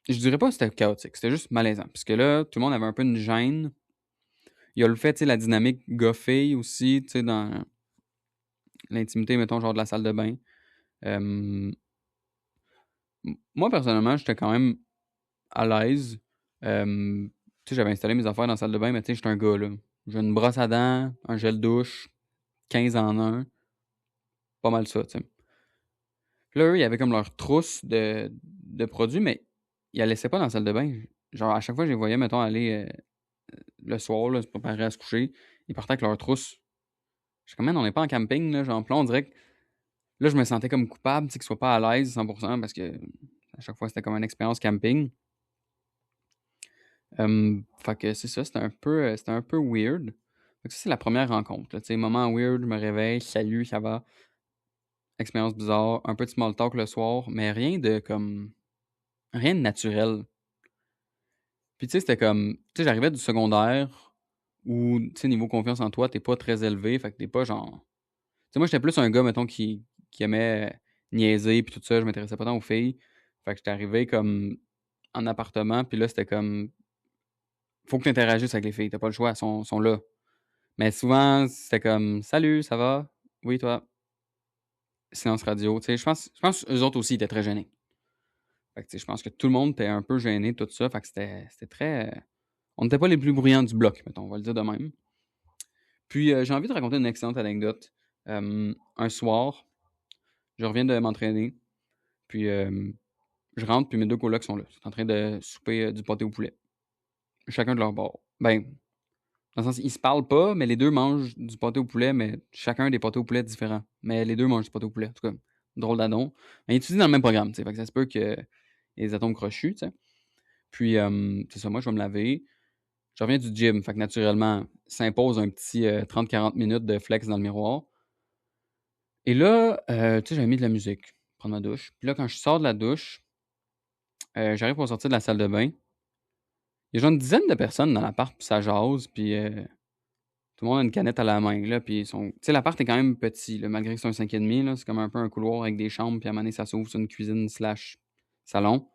Je dirais pas que c'était chaotique, c'était juste malaisant. Parce que là, tout le monde avait un peu une gêne. Il y a le fait, tu sais, la dynamique gars-fille aussi, tu sais, dans l'intimité, mettons, genre de la salle de bain. Euh, Moi, personnellement, j'étais quand même à l'aise. Tu sais, j'avais installé mes affaires dans la salle de bain, mais tu sais, j'étais un gars, là. J'ai une brosse à dents, un gel douche, 15 en un. Pas mal ça, tu sais. Puis là, eux, ils avaient comme leur trousse de produits, mais ils la laissaient pas dans la salle de bain. Genre, à chaque fois que je les voyais, mettons, aller le soir, là, se préparer à se coucher, ils partaient avec leur trousse. Je suis comme, man, on n'est pas en camping, là. Genre, puis là, on dirait que là, je me sentais comme coupable, tu sais, qu'ils soient pas à l'aise 100% parce que à chaque fois, c'était comme une expérience camping. Fait que c'est ça, c'était un peu weird. Fait que ça, c'est la première rencontre. Tu sais, moment weird, je me réveille, salut, ça va. Expérience bizarre, un peu de small talk le soir, mais rien de naturel. Puis tu sais, c'était comme, tu sais, j'arrivais du secondaire où, tu sais, niveau confiance en toi, t'es pas très élevé, fait que t'es pas genre. Tu sais, moi, j'étais plus un gars, mettons, qui aimait niaiser, puis tout ça, je m'intéressais pas tant aux filles. Fait que j'étais arrivé comme en appartement, puis là, c'était comme, faut que tu interagisses avec les filles, t'as pas le choix, elles sont là. Mais souvent, c'était comme, salut, ça va? Oui, toi? Silence radio. Tu sais, je pense eux autres aussi étaient très gênés. Fait que, tu sais, je pense que tout le monde était un peu gêné de tout ça. Fait que c'était très. On n'était pas les plus bruyants du bloc, mettons, on va le dire de même. Puis, j'ai envie de raconter une excellente anecdote. Un soir, je reviens de m'entraîner. Puis, je rentre, puis mes deux colocs sont là. Ils sont en train de souper du pâté au poulet. Chacun de leur bord. Ben, dans le sens, ils se parlent pas, mais les deux mangent du pâté au poulet, mais chacun des pâtés au poulet différents. Mais les deux mangent du pâté au poulet. En tout cas, drôle d'adon. Mais ils étudient dans le même programme, tu sais. Fait que ça se peut que les atomes crochus, tu sais. Puis, c'est ça, moi, je vais me laver. Je reviens du gym. Fait que naturellement, s'impose un petit 30-40 minutes de flex dans le miroir. Et là, tu sais, j'avais mis de la musique, prendre ma douche. Puis là, quand je sors de la douche, j'arrive pour sortir de la salle de bain. Il y a genre une dizaine de personnes dans l'appart, puis ça jase, puis Tout le monde a une canette à la main, là, puis tu sais, l'appart est quand même petit, là, malgré que c'est un 5,5, là, c'est comme un peu un couloir avec des chambres, puis à un moment donné, ça s'ouvre sur une cuisine slash salon.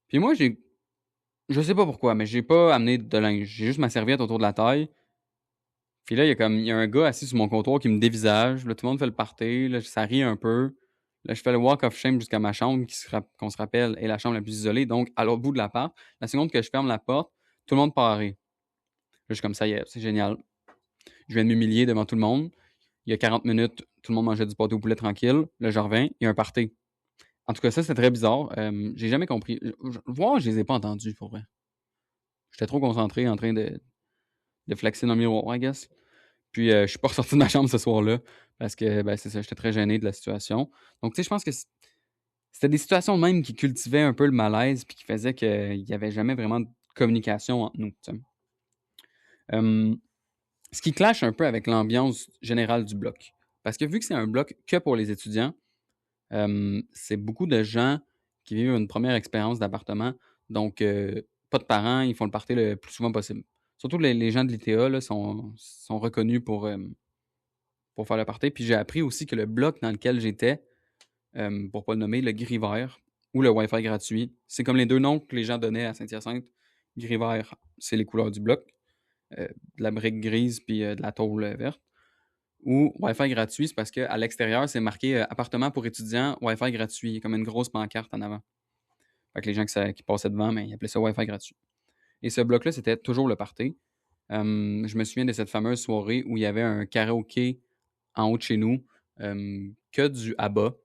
Puis moi, je sais pas pourquoi, mais j'ai pas amené de linge. J'ai juste ma serviette autour de la taille. Puis là, il y a un gars assis sur mon comptoir qui me dévisage. Là, tout le monde fait le party. Là, ça rit un peu. Là, je fais le walk of shame jusqu'à ma chambre, qu'on se rappelle est la chambre la plus isolée, donc à l'autre bout de l'appart. La seconde que je ferme la porte, tout le monde part à rire. Là, je suis comme ça, y est, c'est génial. Je viens de m'humilier devant tout le monde. Il y a 40 minutes, tout le monde mangeait du pâté au poulet tranquille. Là, je reviens, il y a un party. En tout cas, ça, c'est très bizarre. J'ai jamais compris. Voir, je les ai pas entendus, pour vrai. J'étais trop concentré en train de flexer dans le miroir, I guess. Puis, je suis pas ressorti de ma chambre ce soir-là parce que, ben, c'est ça, j'étais très gêné de la situation. Donc, tu sais, je pense que c'était des situations de même qui cultivaient un peu le malaise puis qui faisaient qu'il y avait jamais vraiment de communication entre nous, tu sais. Ce qui clash un peu avec l'ambiance générale du bloc. Parce que vu que c'est un bloc que pour les étudiants, c'est beaucoup de gens qui vivent une première expérience d'appartement. Donc, pas de parents, ils font le party le plus souvent possible. Surtout les gens de l'ITA là, sont reconnus pour faire le party. Puis j'ai appris aussi que le bloc dans lequel j'étais, pour pas le nommer, le gris vert ou le Wi-Fi gratuit, c'est comme les deux noms que les gens donnaient à Saint-Hyacinthe. Gris vert, c'est les couleurs du bloc, de la brique grise puis de la tôle verte. Ou Wi-Fi gratuit, c'est parce qu'à l'extérieur, c'est marqué appartement pour étudiants, Wi-Fi gratuit, comme une grosse pancarte en avant. Fait que les gens qui passaient devant, mais ils appelaient ça Wi-Fi gratuit. Et ce bloc-là, c'était toujours le party. Je me souviens de cette fameuse soirée où il y avait un karaoké en haut de chez nous, que du ABBA. Tu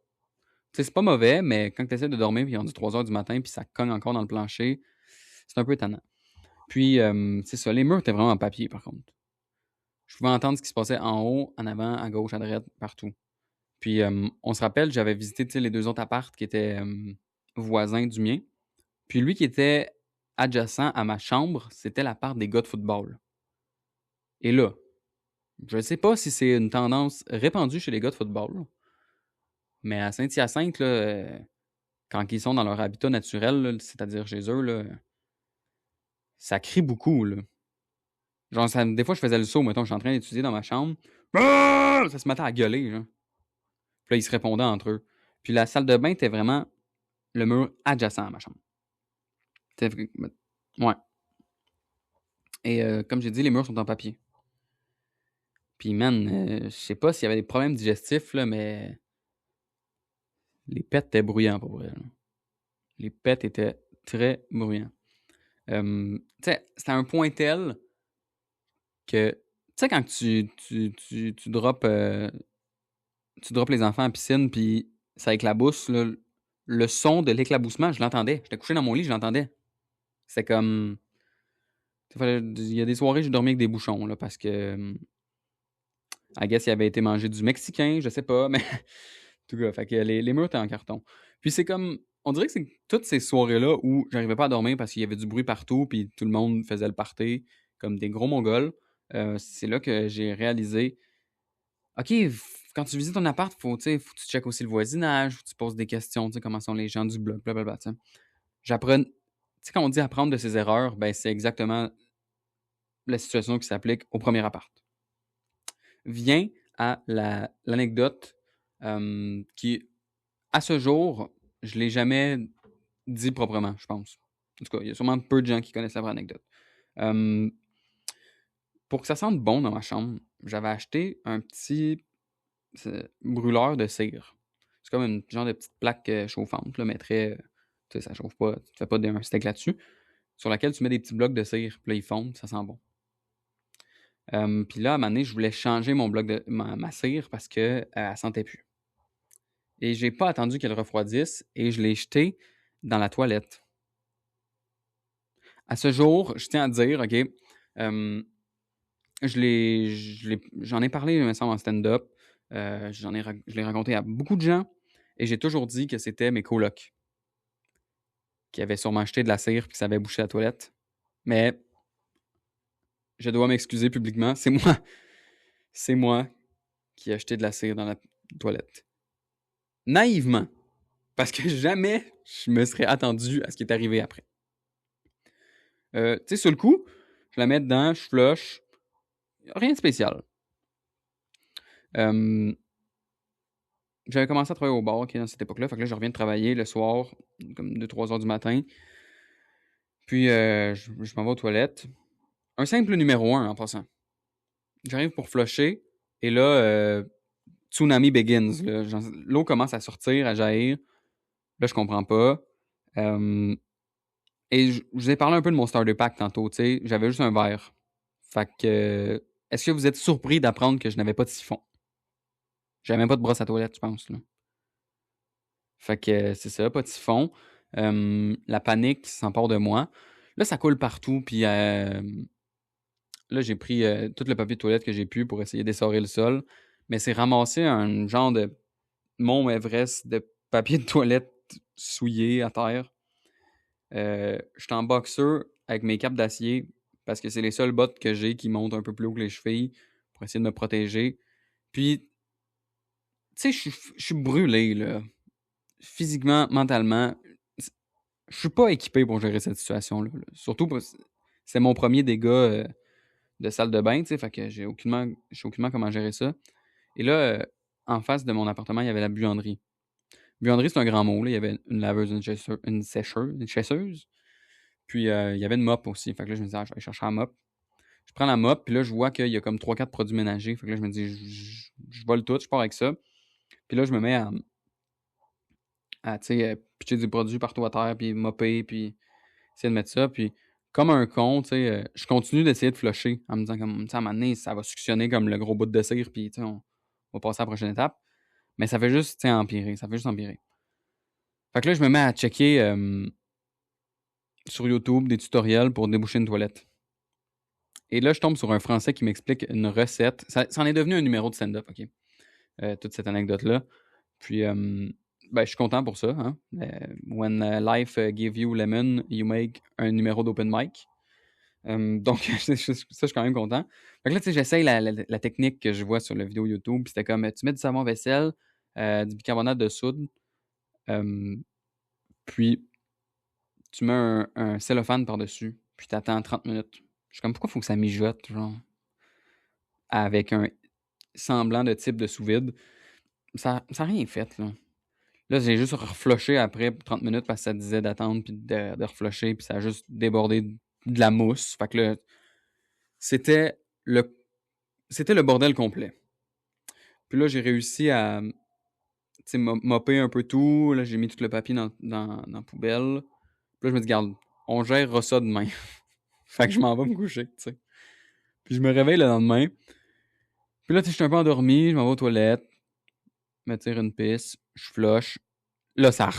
sais, c'est pas mauvais, mais quand tu essaies de dormir, puis on dit 3 heures du matin, puis ça cogne encore dans le plancher, c'est un peu étonnant. Puis, c'est ça, les murs étaient vraiment en papier, par contre. Je pouvais entendre ce qui se passait en haut, en avant, à gauche, à droite, partout. Puis, on se rappelle, j'avais visité les deux autres appartes qui étaient voisins du mien. Puis lui qui était adjacent à ma chambre, c'était l'appart des gars de football. Et là, je ne sais pas si c'est une tendance répandue chez les gars de football, mais à Saint-Hyacinthe, là, quand ils sont dans leur habitat naturel, là, c'est-à-dire chez eux, là, ça crie beaucoup. Là. Genre, des fois, je faisais le saut, mettons, je suis en train d'étudier dans ma chambre. Ça se mettait à gueuler. Genre. Puis là, ils se répondaient entre eux. Puis la salle de bain était vraiment le mur adjacent à ma chambre. Ouais. Et comme j'ai dit, les murs sont en papier. Puis, man, je sais pas s'il y avait des problèmes digestifs, là, mais les pets étaient bruyants, pour vrai. Là. Les pets étaient très bruyants. Tu sais, c'était un point tel que, tu sais, quand tu droppes les enfants en piscine, puis ça éclabousse, là, le son de l'éclaboussement, je l'entendais. J'étais couché dans mon lit, je l'entendais. C'est comme... Il y a des soirées, j'ai dormi avec des bouchons, là, parce que... I guess il avait été mangé du Mexicain, je sais pas, mais... en tout cas, fait que les murs étaient en carton. Puis c'est comme... On dirait que c'est toutes ces soirées-là où j'arrivais pas à dormir parce qu'il y avait du bruit partout, puis tout le monde faisait le party, comme des gros mongols. C'est là que j'ai réalisé... OK, quand tu visites ton appart, faut que tu checkes aussi le voisinage, faut que tu poses des questions, tu sais, comment sont les gens du bloc, blablabla, tu sais. J'apprends... Tu sais, quand on dit apprendre de ses erreurs, ben c'est exactement la situation qui s'applique au premier appart. Vient à l'anecdote qui, à ce jour, je l'ai jamais dit proprement, je pense. En tout cas, il y a sûrement peu de gens qui connaissent la vraie anecdote. Pour que ça sente bon dans ma chambre, j'avais acheté un petit brûleur de cire. C'est comme une genre de petite plaque chauffante, là, mais très... tu sais, ça chauffe pas, tu fais pas un steak là-dessus, sur laquelle tu mets des petits blocs de cire, puis là, ils fondent, ça sent bon. Puis là, à un moment donné, je voulais changer mon bloc de ma cire parce qu'elle ne sentait plus. Et j'ai pas attendu qu'elle refroidisse et je l'ai jeté dans la toilette. À ce jour, je tiens à dire, OK, j'en ai parlé, il me semble, en stand-up. Je l'ai raconté à beaucoup de gens et j'ai toujours dit que c'était mes colocs qui avaient sûrement acheté de la cire et que ça avait bouché la toilette. Mais je dois m'excuser publiquement. C'est moi qui ai acheté de la cire dans la toilette. Naïvement. Parce que jamais je me serais attendu à ce qui est arrivé après. Tu sais, sur le coup, je la mets dedans, je flush. Rien de spécial. J'avais commencé à travailler au bar, OK, dans cette époque-là. Fait que là, je reviens de travailler le soir, comme 2-3 heures du matin. Puis, je m'en vais aux toilettes. Un simple numéro 1 en passant. J'arrive pour flusher. Et là, tsunami begins. Là. L'eau commence à sortir, à jaillir. Là, je comprends pas. Et je vous ai parlé un peu de mon starter pack tantôt, tu sais. J'avais juste un verre. Fait que, est-ce que vous êtes surpris d'apprendre que je n'avais pas de siphon? J'avais même pas de brosse à toilette, je pense, là. Fait que, c'est ça, pas de siphon. La panique s'empare de moi. Là, ça coule partout, puis là, j'ai pris tout le papier de toilette que j'ai pu pour essayer d'essorer le sol. Mais c'est ramassé un genre de Mont Everest de papier de toilette souillé à terre. Je suis en boxeur avec mes capes d'acier parce que c'est les seules bottes que j'ai qui montent un peu plus haut que les chevilles pour essayer de me protéger. Puis, tu sais, je suis brûlé, là. Physiquement, mentalement. Je suis pas équipé pour gérer cette situation-là. Là. Surtout parce que c'est mon premier dégât de salle de bain, tu sais, fait que je sais aucunement comment gérer ça. Et là, en face de mon appartement, il y avait la buanderie. Buanderie, c'est un grand mot, là. Il y avait une laveuse, une sécheuse, une chasseuse. Puis, il y avait une mop aussi. Fait que là, je me disais, je vais aller chercher la mop. Je prends la mop, puis là, je vois qu'il y a comme 3-4 produits ménagers. Fait que là, je me dis, je vole tout, je pars avec ça. Puis là, je me mets à tu sais, pitcher du produit partout à terre, puis mopper, puis essayer de mettre ça. Puis, comme un con, tu sais, je continue d'essayer de flusher en me disant, comme, tu sais, à un moment donné, ça va suctionner comme le gros bout de cire, puis, tu sais, on va passer à la prochaine étape. Mais ça fait juste, tu sais, empirer. Ça fait juste empirer. Fait que là, je me mets à checker sur YouTube des tutoriels pour déboucher une toilette. Et là, je tombe sur un Français qui m'explique une recette. Ça en est devenu un numéro de stand-up, OK? Toute cette anecdote-là. Puis, ben, je suis content pour ça. Hein? When life give you lemon, you make un numéro d'open mic. Donc, ça, je suis quand même content. Fait que là, tu sais, j'essaye la technique que je vois sur la vidéo YouTube. Puis c'était comme, tu mets du savon vaisselle, du bicarbonate de soude, puis tu mets un cellophane par-dessus, puis tu attends 30 minutes. Je suis comme, pourquoi il faut que ça mijote, genre, avec un semblant de type de sous-vide? Ça n'a rien fait, là. Là, j'ai juste reflushé après 30 minutes parce que ça disait d'attendre puis de reflusher, puis ça a juste débordé de la mousse. Fait que là, c'était le, c'était le bordel complet. Puis là, j'ai réussi à mopper un peu tout. Là, j'ai mis tout le papier dans la poubelle. Puis là, je me dis, garde, on gérera ça demain. Fait que je m'en vais me coucher, tu sais. Puis je me réveille le lendemain. Puis là, tu sais, je suis un peu endormi, je m'en vais aux toilettes, me tire une pisse, je flush. Là, ça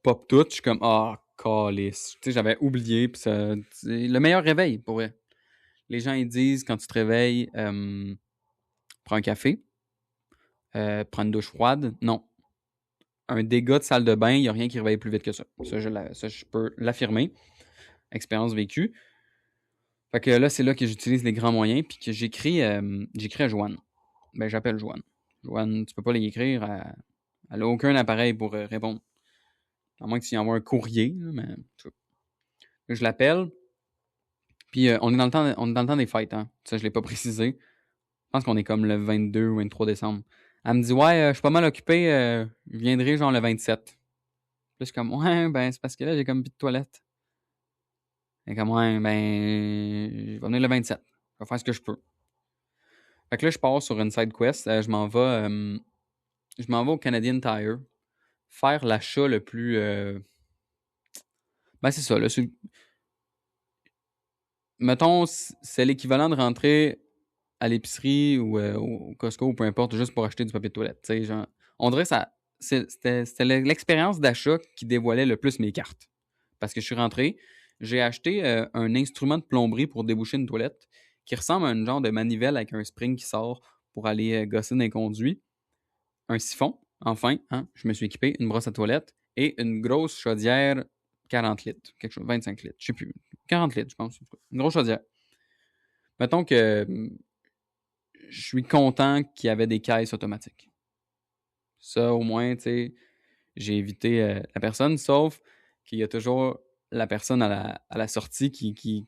pop tout. Je suis comme, ah, calice. Tu sais, j'avais oublié. Puis ça, c'est le meilleur réveil, pour vrai. Les gens, ils disent, quand tu te réveilles, prends un café, prends une douche froide. Non. Un dégât de salle de bain, il n'y a rien qui réveille plus vite que ça. Ça, je peux l'affirmer. Expérience vécue. Fait que là, c'est là que j'utilise les grands moyens. Puis que j'écris à Joanne. Ben, j'appelle Joanne. Joanne, tu peux pas l'écrire. Elle a aucun appareil pour répondre. À moins que tu y envoies un courrier. Là, mais je l'appelle. Puis on est dans le temps des fêtes. Hein. Ça, je l'ai pas précisé. Je pense qu'on est comme le 22 ou 23 décembre. Elle me dit, ouais, je suis pas mal occupé. Je viendrai genre le 27. Puis je suis comme, ouais, ben, c'est parce que là, j'ai comme plus de toilette. Elle est comme, ouais, ben, je vais venir le 27. Je vais faire ce que je peux. Fait que là, je pars sur une side quest. Je m'en vais au Canadian Tire. Faire l'achat le plus. Ben, c'est ça, là. Mettons, c'est l'équivalent de rentrer à l'épicerie ou au Costco ou peu importe, juste pour acheter du papier de toilette. Genre, on dirait que c'était l'expérience d'achat qui dévoilait le plus mes cartes. Parce que je suis rentré, j'ai acheté un instrument de plomberie pour déboucher une toilette qui ressemble à un genre de manivelle avec un spring qui sort pour aller gosser dans les conduits. Un siphon, enfin, hein, je me suis équipé, une brosse à toilette et une grosse chaudière 40 litres, quelque chose, 25 litres, je sais plus, 40 litres, je pense. Une grosse chaudière. Mettons que je suis content qu'il y avait des caisses automatiques. Ça, au moins, tu sais, j'ai évité la personne, sauf qu'il y a toujours la personne à la sortie qui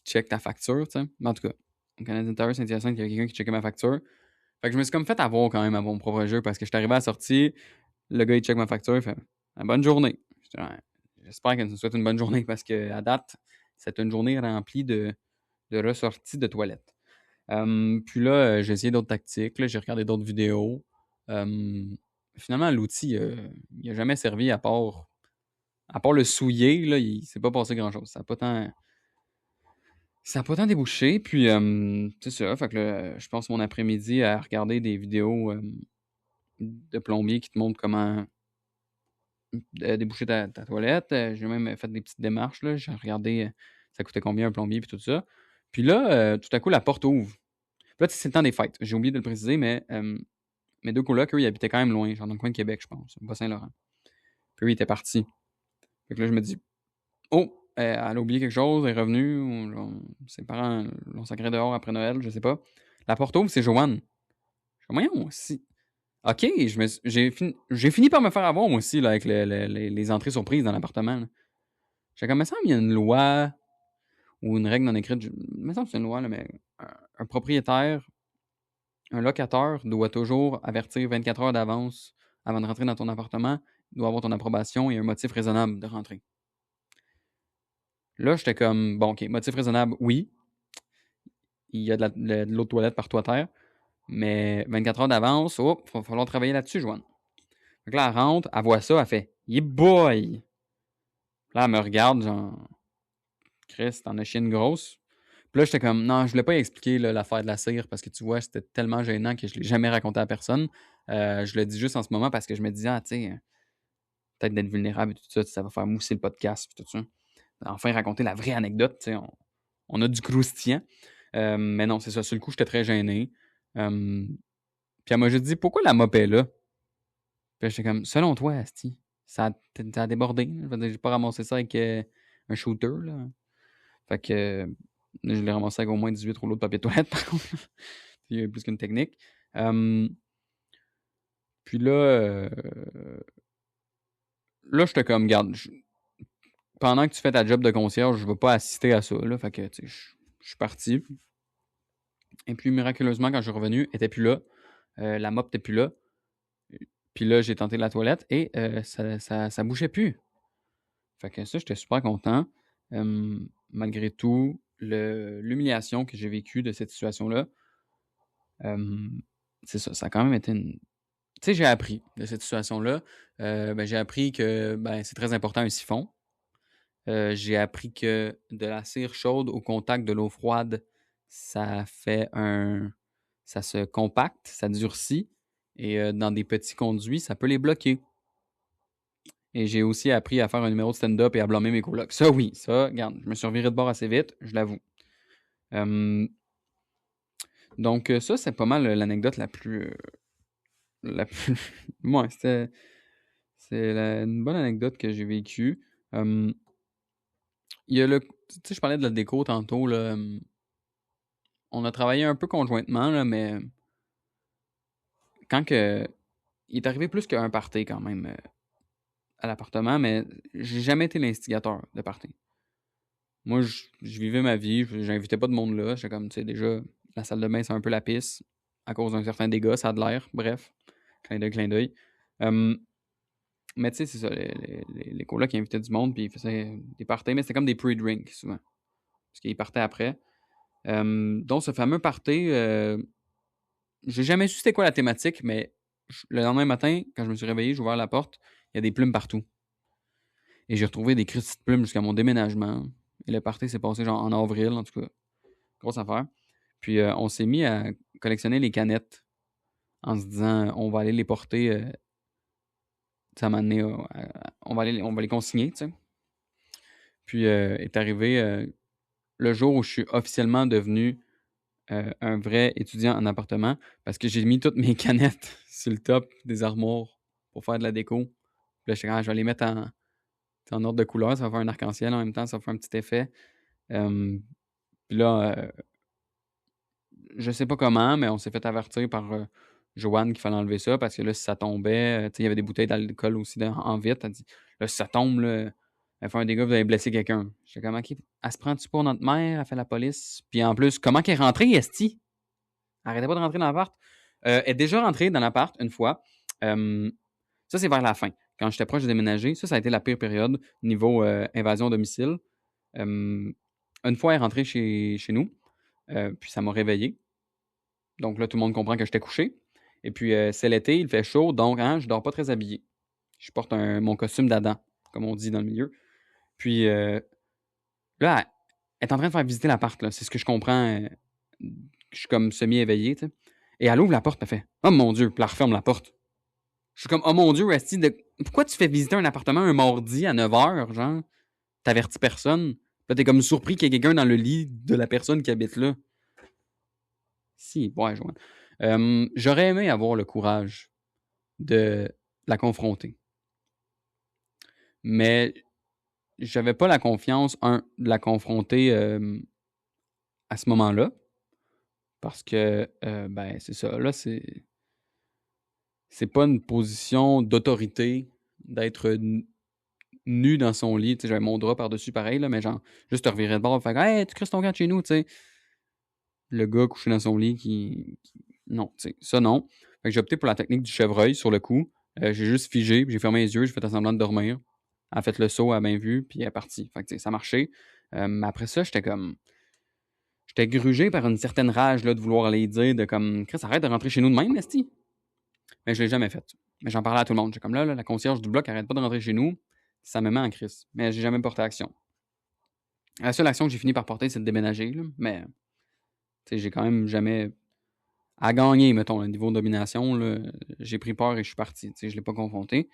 check ta facture, tu sais. Mais en tout cas. au Canadien Tire Saint-Hyacinthe, il y avait quelqu'un qui checkait ma facture. Fait que je me suis comme fait avoir quand même à mon propre jeu parce que je suis arrivé à la sortie, le gars il check ma facture, il fait bonne journée. Ouais, j'espère que ça souhaite une bonne journée parce que à date, c'est une journée remplie de ressorties de toilettes. Puis là, j'ai essayé d'autres tactiques, là, j'ai regardé d'autres vidéos. Finalement, l'outil, il n'a jamais servi à part le souiller, là, il s'est pas passé grand-chose. Ça n'a pas tant débouché. Puis, c'est ça. Fait que là, je passe mon après-midi à regarder des vidéos de plombiers qui te montrent comment déboucher ta toilette. J'ai même fait des petites démarches. Là. J'ai regardé ça coûtait combien un plombier puis tout ça. Puis là, tout à coup, la porte ouvre. Puis là, c'est le temps des fêtes. J'ai oublié de le préciser, mais mes deux colocs, eux, ils habitaient quand même loin, genre dans le coin de Québec, je pense, Bas-Saint-Laurent. Puis eux, ils étaient partis. Fait que là, je me dis, oh, elle a oublié quelque chose, elle est revenue, ses parents l'ont sacré dehors après Noël, je sais pas. La porte ouvre, c'est Joanne. Je dis, voyons, si. OK, j'ai fini par me faire avoir, moi aussi, là, avec les entrées surprises dans l'appartement. J'ai comme, il me semble qu'il y a une loi ou une règle non écrite. Il me semble que c'est une loi, là, mais un propriétaire, un locateur doit toujours avertir 24 heures d'avance avant de rentrer dans ton appartement. Il doit avoir ton approbation et un motif raisonnable de rentrer. Là, j'étais comme, bon, OK, motif raisonnable, oui. Il y a de l'eau de toilette partout à terre. Mais 24 heures d'avance, oh, il va falloir travailler là-dessus, Joanne. Fait que là, elle rentre, elle voit ça, elle fait yeah boy! Là, elle me regarde, genre, Chris, t'en as chié une grosse. Puis là, j'étais comme, non, je voulais pas expliquer là, l'affaire de la cire parce que tu vois, c'était tellement gênant que je l'ai jamais raconté à personne. Je le dis juste en ce moment parce que je me disais, tu sais, peut-être d'être vulnérable et tout ça, ça va faire mousser le podcast et tout ça. Enfin, raconter la vraie anecdote, tu sais, on a du croustillant. Mais non, c'est ça. Sur le coup, j'étais très gêné. Puis elle m'a juste dit, pourquoi la mop est là? Puis j'étais comme, selon toi, Asti, ça a débordé. Je veux dire, j'ai pas ramassé ça avec un shooter, là. Fait que je l'ai ramassé avec au moins 18 rouleaux de papier de toilette, par contre. Il y a plus qu'une technique. Puis là, j'étais comme, garde, pendant que tu fais ta job de concierge, je ne vais pas assister à ça, là. Fait que, tu sais, je suis parti. Et puis, miraculeusement, quand je suis revenu, elle était plus là. La mop n'était plus là. Puis là, j'ai tenté la toilette et ça bougeait plus. Fait que ça, j'étais super content. Malgré tout, l'humiliation que j'ai vécue de cette situation-là, c'est ça, ça a quand même été une... Tu sais, j'ai appris de cette situation-là. J'ai appris que c'est très important un siphon. J'ai appris que de la cire chaude au contact de l'eau froide, ça se compacte, ça durcit. Et dans des petits conduits, ça peut les bloquer. Et j'ai aussi appris à faire un numéro de stand-up et à blâmer mes colocs. Ça, oui, ça, regarde, je me suis reviré de bord assez vite, je l'avoue. Donc, ça, c'est pas mal l'anecdote la plus... Ouais, c'est une bonne anecdote que j'ai vécue. Il y a tu sais, je parlais de la déco tantôt, là. On a travaillé un peu conjointement, là, mais quand que... Il est arrivé plus qu'un party, quand même, à l'appartement, mais j'ai jamais été l'instigateur de party. Moi, je vivais ma vie, j'invitais pas de monde là. J'étais comme, tu sais, déjà, la salle de bain, c'est un peu la pisse, à cause d'un certain dégât, ça a de l'air, bref. Clin d'œil, clin d'œil. Mais tu sais, c'est ça, les colocs qui invitaient du monde, puis ils faisaient des parties, mais c'était comme des pre-drinks, souvent. Parce qu'ils partaient après. Donc, ce fameux party, j'ai jamais su c'était quoi la thématique, mais le lendemain matin, quand je me suis réveillé, j'ai ouvert la porte, il y a des plumes partout. Et j'ai retrouvé des cristalles de plumes jusqu'à mon déménagement. Et le party s'est passé genre en avril, en tout cas. Grosse affaire. Puis on s'est mis à collectionner les canettes en se disant on va aller les porter. Ça m'a amené, on va les consigner, tu sais. Puis est arrivé le jour où je suis officiellement devenu un vrai étudiant en appartement parce que j'ai mis toutes mes canettes sur le top des armoires pour faire de la déco. Puis là, je vais les mettre en ordre de couleur, ça va faire un arc-en-ciel en même temps, ça va faire un petit effet. Puis là, je sais pas comment, mais on s'est fait avertir par Joanne qu'il fallait enlever ça parce que là, si ça tombait, il y avait des bouteilles d'alcool aussi en vitre. Elle dit là, si ça tombe, là, Elle fait un dégât, vous avez blessé quelqu'un. J'étais comme, OK, elle se prend-tu pour notre mère? Elle fait la police. Puis en plus, comment qu'elle est rentrée, Esti? Elle arrêtait pas de rentrer dans l'appart. Elle est déjà rentrée dans l'appart une fois. Ça, c'est vers la fin. Quand j'étais proche de déménager, ça a été la pire période niveau invasion au domicile. Une fois, elle est rentrée chez nous. Puis ça m'a réveillé. Donc là, tout le monde comprend que j'étais couché. Et puis, c'est l'été, il fait chaud, donc je dors pas très habillé. Je porte mon costume d'Adam, comme on dit dans le milieu. Puis là, elle est en train de faire visiter l'appart, là. C'est ce que je comprends. Je suis comme semi-éveillé, tu sais. Et elle ouvre la porte, elle fait « Oh mon Dieu! » Puis elle referme la porte. Je suis comme « Oh mon Dieu, Rusty, pourquoi tu fais visiter un appartement un mardi à 9h, genre? T'avertis personne? » Là, t'es comme surpris qu'il y ait quelqu'un dans le lit de la personne qui habite là. Si, ouais, Joanne. J'aurais aimé avoir le courage de la confronter. Mais j'avais pas la confiance, de la confronter à ce moment-là. Parce que, ben, c'est ça. Là, c'est pas une position d'autorité d'être nu dans son lit. Tu sais, j'avais mon drap par-dessus pareil, là, mais genre, juste te revirer de bord, fait hey, tu crisses ton camp de chez nous, tu sais. Le gars couché dans son lit non, tu sais, ça non. Fait que j'ai opté pour la technique du chevreuil sur le coup. J'ai juste figé, puis j'ai fermé les yeux, j'ai fait semblant de dormir. Elle a fait le saut, elle a bien vu, puis elle est partie. Fait que, tu sais, ça marchait. Après ça, j'étais comme. J'étais grugé par une certaine rage là, de vouloir aller dire de comme Chris, arrête de rentrer chez nous de même, Esti. Mais je l'ai jamais fait. Mais j'en parlais à tout le monde. J'étais comme là, la concierge du bloc arrête pas de rentrer chez nous. Ça me met en crise. Mais j'ai jamais porté action. La seule action que j'ai fini par porter, c'est de déménager. Là. Mais j'ai quand même jamais à gagner, mettons, le niveau de domination. Là. J'ai pris peur et je suis parti. Je l'ai pas confronté.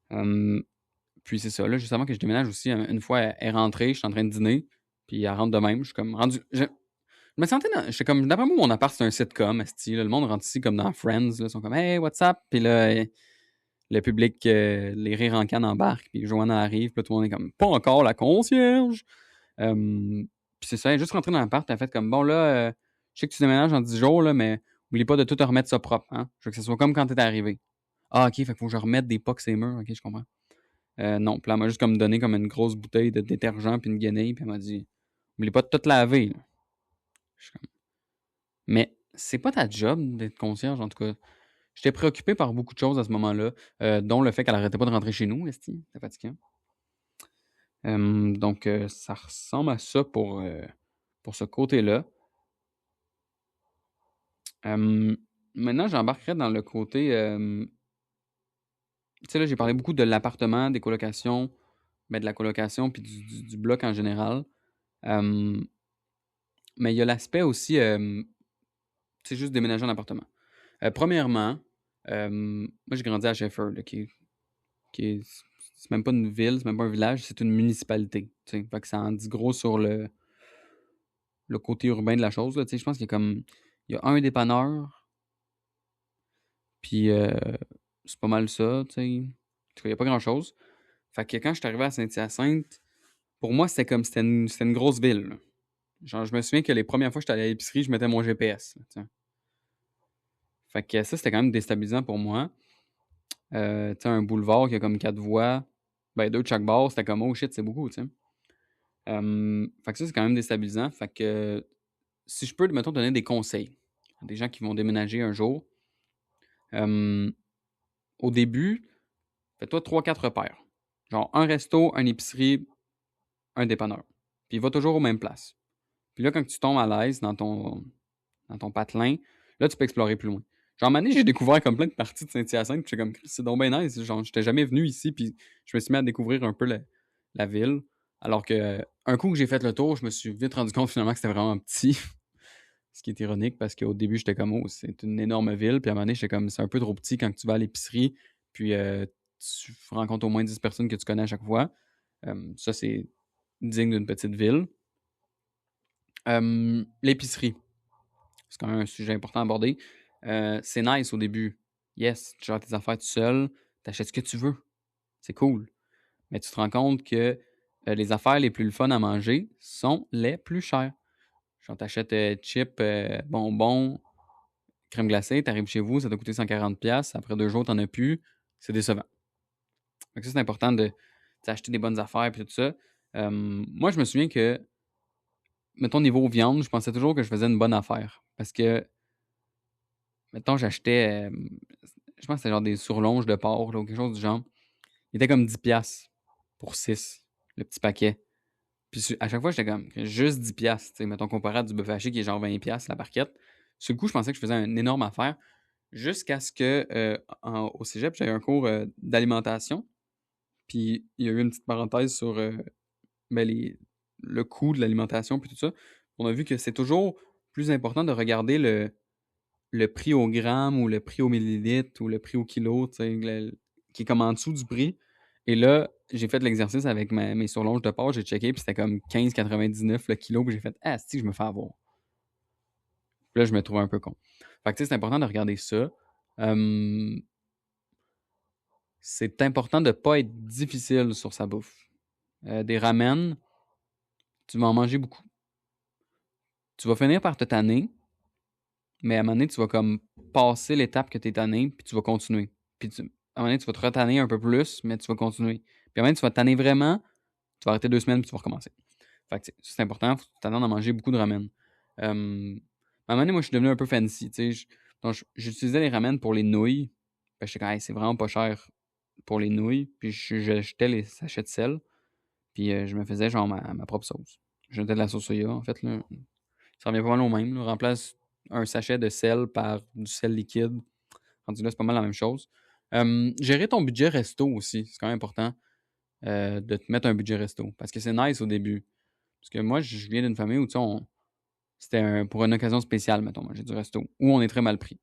Puis c'est ça. Là, juste avant que je déménage aussi, une fois, elle est rentrée, je suis en train de dîner. Puis elle rentre de même. Je suis comme rendu. Je me sentais j'étais comme, d'après moi, mon appart, c'est un sitcom, esti, là. Le monde rentre ici comme dans Friends, là. Ils sont comme, hey, what's up? Puis là, le public, les rires en canne embarquent, puis Joanna arrive, puis là, tout le monde est comme, pas encore la concierge! Puis c'est ça, elle est juste rentrée dans l'appart, elle a fait comme, bon, là, je sais que tu déménages en 10 jours, là, mais oublie pas de tout te remettre ça propre, hein? Je veux que ce soit comme quand t'es arrivé. Ah, ok, fait qu'il faut que je remette des pocs ces murs, ok, je comprends. Non, puis là, elle m'a juste comme donné comme une grosse bouteille de détergent puis une guenille, puis elle m'a dit, oublie pas de tout laver, là. Je suis comme, mais c'est pas ta job d'être concierge, en tout cas. J'étais préoccupé par beaucoup de choses à ce moment-là, dont le fait qu'elle arrêtait pas de rentrer chez nous, esti. C'était fatigant. Donc, ça ressemble à ça pour ce côté-là. Maintenant, j'embarquerai dans le côté... tu sais, là, j'ai parlé beaucoup de l'appartement, des colocations, ben, de la colocation, puis du bloc en général. Mais il y a l'aspect aussi, c'est juste déménager en appartement. Premièrement, moi, j'ai grandi à Shefford, là, qui est c'est même pas une ville, c'est même pas un village, c'est une municipalité. T'sais. Fait que ça en dit gros sur le côté urbain de la chose. Là, je pense qu'il y a comme. Il y a un dépanneur, puis c'est pas mal ça. T'sais. En tout cas, il n'y a pas grand-chose. Fait que quand je suis arrivé à Saint-Hyacinthe, pour moi, c'était une grosse ville. Là. Genre, je me souviens que les premières fois que j'étais allé à l'épicerie, je mettais mon GPS. Là, fait que ça, c'était quand même déstabilisant pour moi. Un boulevard qui a comme 4 voies, ben 2 de chaque bord, c'était comme oh shit, c'est beaucoup, tu sais. Fait que ça, c'est quand même déstabilisant. Fait que si je peux, mettons, donner des conseils à des gens qui vont déménager un jour, au début, fais-toi 3-4 repères. Genre un resto, une épicerie, un dépanneur. Puis va toujours aux mêmes places. Puis là, quand tu tombes à l'aise dans ton patelin, là, tu peux explorer plus loin. Genre, à un moment donné, j'ai découvert comme plein de parties de Saint-Hyacinthe, puis j'étais comme, c'est donc bien nice. Genre, j'étais jamais venu ici, puis je me suis mis à découvrir un peu la ville. Alors que, un coup que j'ai fait le tour, je me suis vite rendu compte finalement que c'était vraiment petit. Ce qui est ironique parce qu'au début, j'étais comme, oh, c'est une énorme ville. Puis à un moment donné, j'étais comme, c'est un peu trop petit quand tu vas à l'épicerie. Puis tu rencontres au moins 10 personnes que tu connais à chaque fois. Ça, c'est digne d'une petite ville. L'épicerie. C'est quand même un sujet important à aborder. C'est nice au début. Yes, tu gères tes affaires tout seul. T'achètes ce que tu veux. C'est cool. Mais tu te rends compte que les affaires les plus fun à manger sont les plus chères. Genre, t'achètes chips, bonbons, crème glacée, t'arrives chez vous, ça t'a coûté 140$. Après 2 jours, t'en as plus. C'est décevant. Donc ça, c'est important de... acheter des bonnes affaires et tout ça. Moi, je me souviens que, mettons, niveau viande, je pensais toujours que je faisais une bonne affaire. Parce que, mettons, j'achetais, je pense que c'était genre des surlonges de porc là, ou quelque chose du genre. Il était comme 10$ pour 6, le petit paquet. Puis à chaque fois, j'étais comme juste 10$. Tu sais, mettons, comparé à du buffet haché qui est genre 20$ la barquette. Sur le coup, je pensais que je faisais une énorme affaire. Jusqu'à ce que, au cégep, j'avais un cours d'alimentation. Puis il y a eu une petite parenthèse sur ben, le coût de l'alimentation puis tout ça. On a vu que c'est toujours plus important de regarder le prix au gramme ou le prix au millilitre ou le prix au kilo, tu sais, qui est comme en dessous du prix. Et là, j'ai fait l'exercice avec mes surlonges de porc, j'ai checké, puis c'était comme 15,99 le kilo, puis j'ai fait ah, si, je me fais avoir. Puis là, je me trouvais un peu con. Fait que tu sais, c'est important de regarder ça. C'est important de ne pas être difficile sur sa bouffe. Des ramen, tu vas en manger beaucoup. Tu vas finir par te tanner, mais à un moment donné, tu vas comme passer l'étape que tu es tanné, puis tu vas continuer. Puis à un moment donné, tu vas te retanner un peu plus, mais tu vas continuer. Puis à un moment donné, tu vas te tanner vraiment, tu vas arrêter 2 semaines, puis tu vas recommencer. Fait que c'est important, faut que tu t'attendes à manger beaucoup de ramen. À un moment donné, moi, je suis devenu un peu fancy, tu sais. Donc, j'utilisais les ramen pour les nouilles. Puis j'étais comme, hey, c'est vraiment pas cher pour les nouilles. Puis j'achetais les sachets de sel. Puis je me faisais genre ma propre sauce. Je mettais de la sauce soya, en fait, là. Ça revient pas mal au même, là. Remplace un sachet de sel par du sel liquide. Rendu là, c'est pas mal la même chose. Gérer ton budget resto aussi, c'est quand même important de te mettre un budget resto. Parce que c'est nice au début. Parce que moi, je viens d'une famille où, tu sais, c'était pour une occasion spéciale, mettons, manger du resto, où on est très mal pris.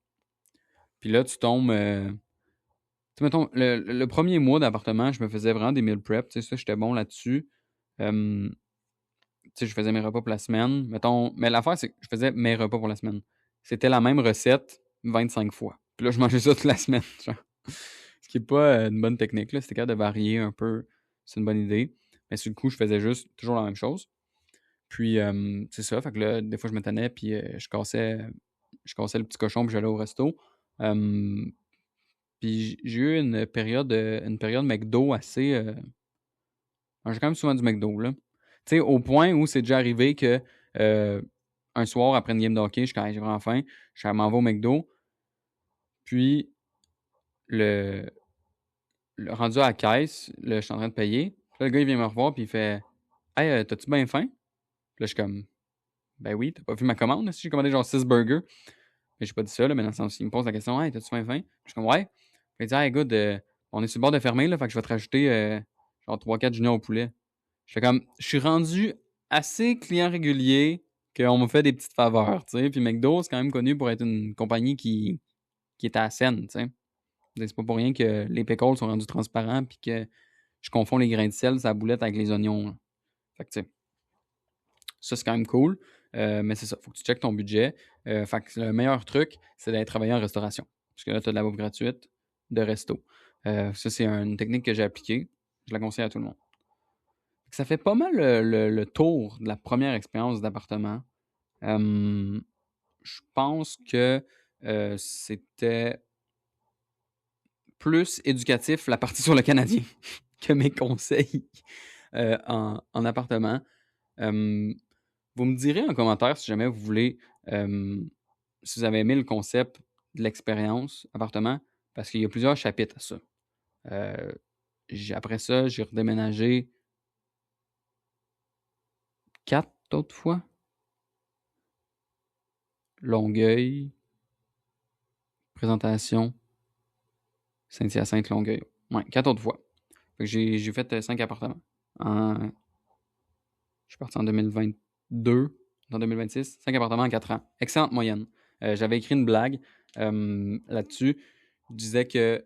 Puis là, tu tombes. Tu sais, mettons, le premier mois d'appartement, je me faisais vraiment des meal prep. Tu sais, ça, j'étais bon là-dessus. Tu sais, je faisais mes repas pour la semaine. Mettons, mais l'affaire, c'est que je faisais mes repas pour la semaine. C'était la même recette 25 fois. Puis là, je mangeais ça toute la semaine. Genre. Ce qui n'est pas une bonne technique. Là. C'était capable de varier un peu. C'est une bonne idée. Mais sur le coup, je faisais juste toujours la même chose. Puis, c'est ça. Fait que là, des fois, je me tenais, puis je cassais le petit cochon, puis j'allais au resto. Puis j'ai eu une période McDo assez. J'ai quand même souvent du McDo, là. Tu sais, au point où c'est déjà arrivé que un soir, après une game de hockey, je suis quand j'ai vraiment faim, je m'en vais au McDo. Puis, le, rendu à la caisse, là, je suis en train de payer. Là, le gars, il vient me revoir, puis il fait hey, t'as-tu bien faim? Puis là, je suis comme ben oui, t'as pas vu ma commande? Si j'ai commandé genre 6 burgers. Mais j'ai pas dit ça, là, mais dans le sens, il me pose la question hey, t'as-tu bien faim? Je suis comme ouais. Puis il dit hey, good, on est sur le bord de fermer, là, fait que je vais te rajouter genre 3-4 juniors au poulet. Je suis rendu assez client régulier qu'on me fait des petites faveurs, tu sais. Puis McDo, c'est quand même connu pour être une compagnie qui est à la scène, tu sais. C'est pas pour rien que les pickles sont rendus transparents puis que je confonds les grains de sel, sa boulette avec les oignons. Là. Fait que, tu sais, ça, c'est quand même cool. Mais c'est ça, faut que tu checkes ton budget. Fait que le meilleur truc, c'est d'aller travailler en restauration. Parce que là, tu as de la bouffe gratuite de resto. Ça, c'est une technique que j'ai appliquée. Je la conseille à tout le monde. Ça fait pas mal le tour de la première expérience d'appartement. Je pense que c'était plus éducatif la partie sur le Canadien que mes conseils en appartement. Vous me direz en commentaire si jamais vous voulez, si vous avez aimé le concept de l'expérience appartement, parce qu'il y a plusieurs chapitres à ça. Après ça, j'ai redéménagé 4 autres fois. Longueuil, présentation, Saint-Hyacinthe, Longueuil. Ouais, 4 autres fois. Fait que j'ai fait 5 appartements. Je suis parti en 2022, en 2026. 5 appartements en 4 ans. Excellente moyenne. J'avais écrit une blague là-dessus. Je disais que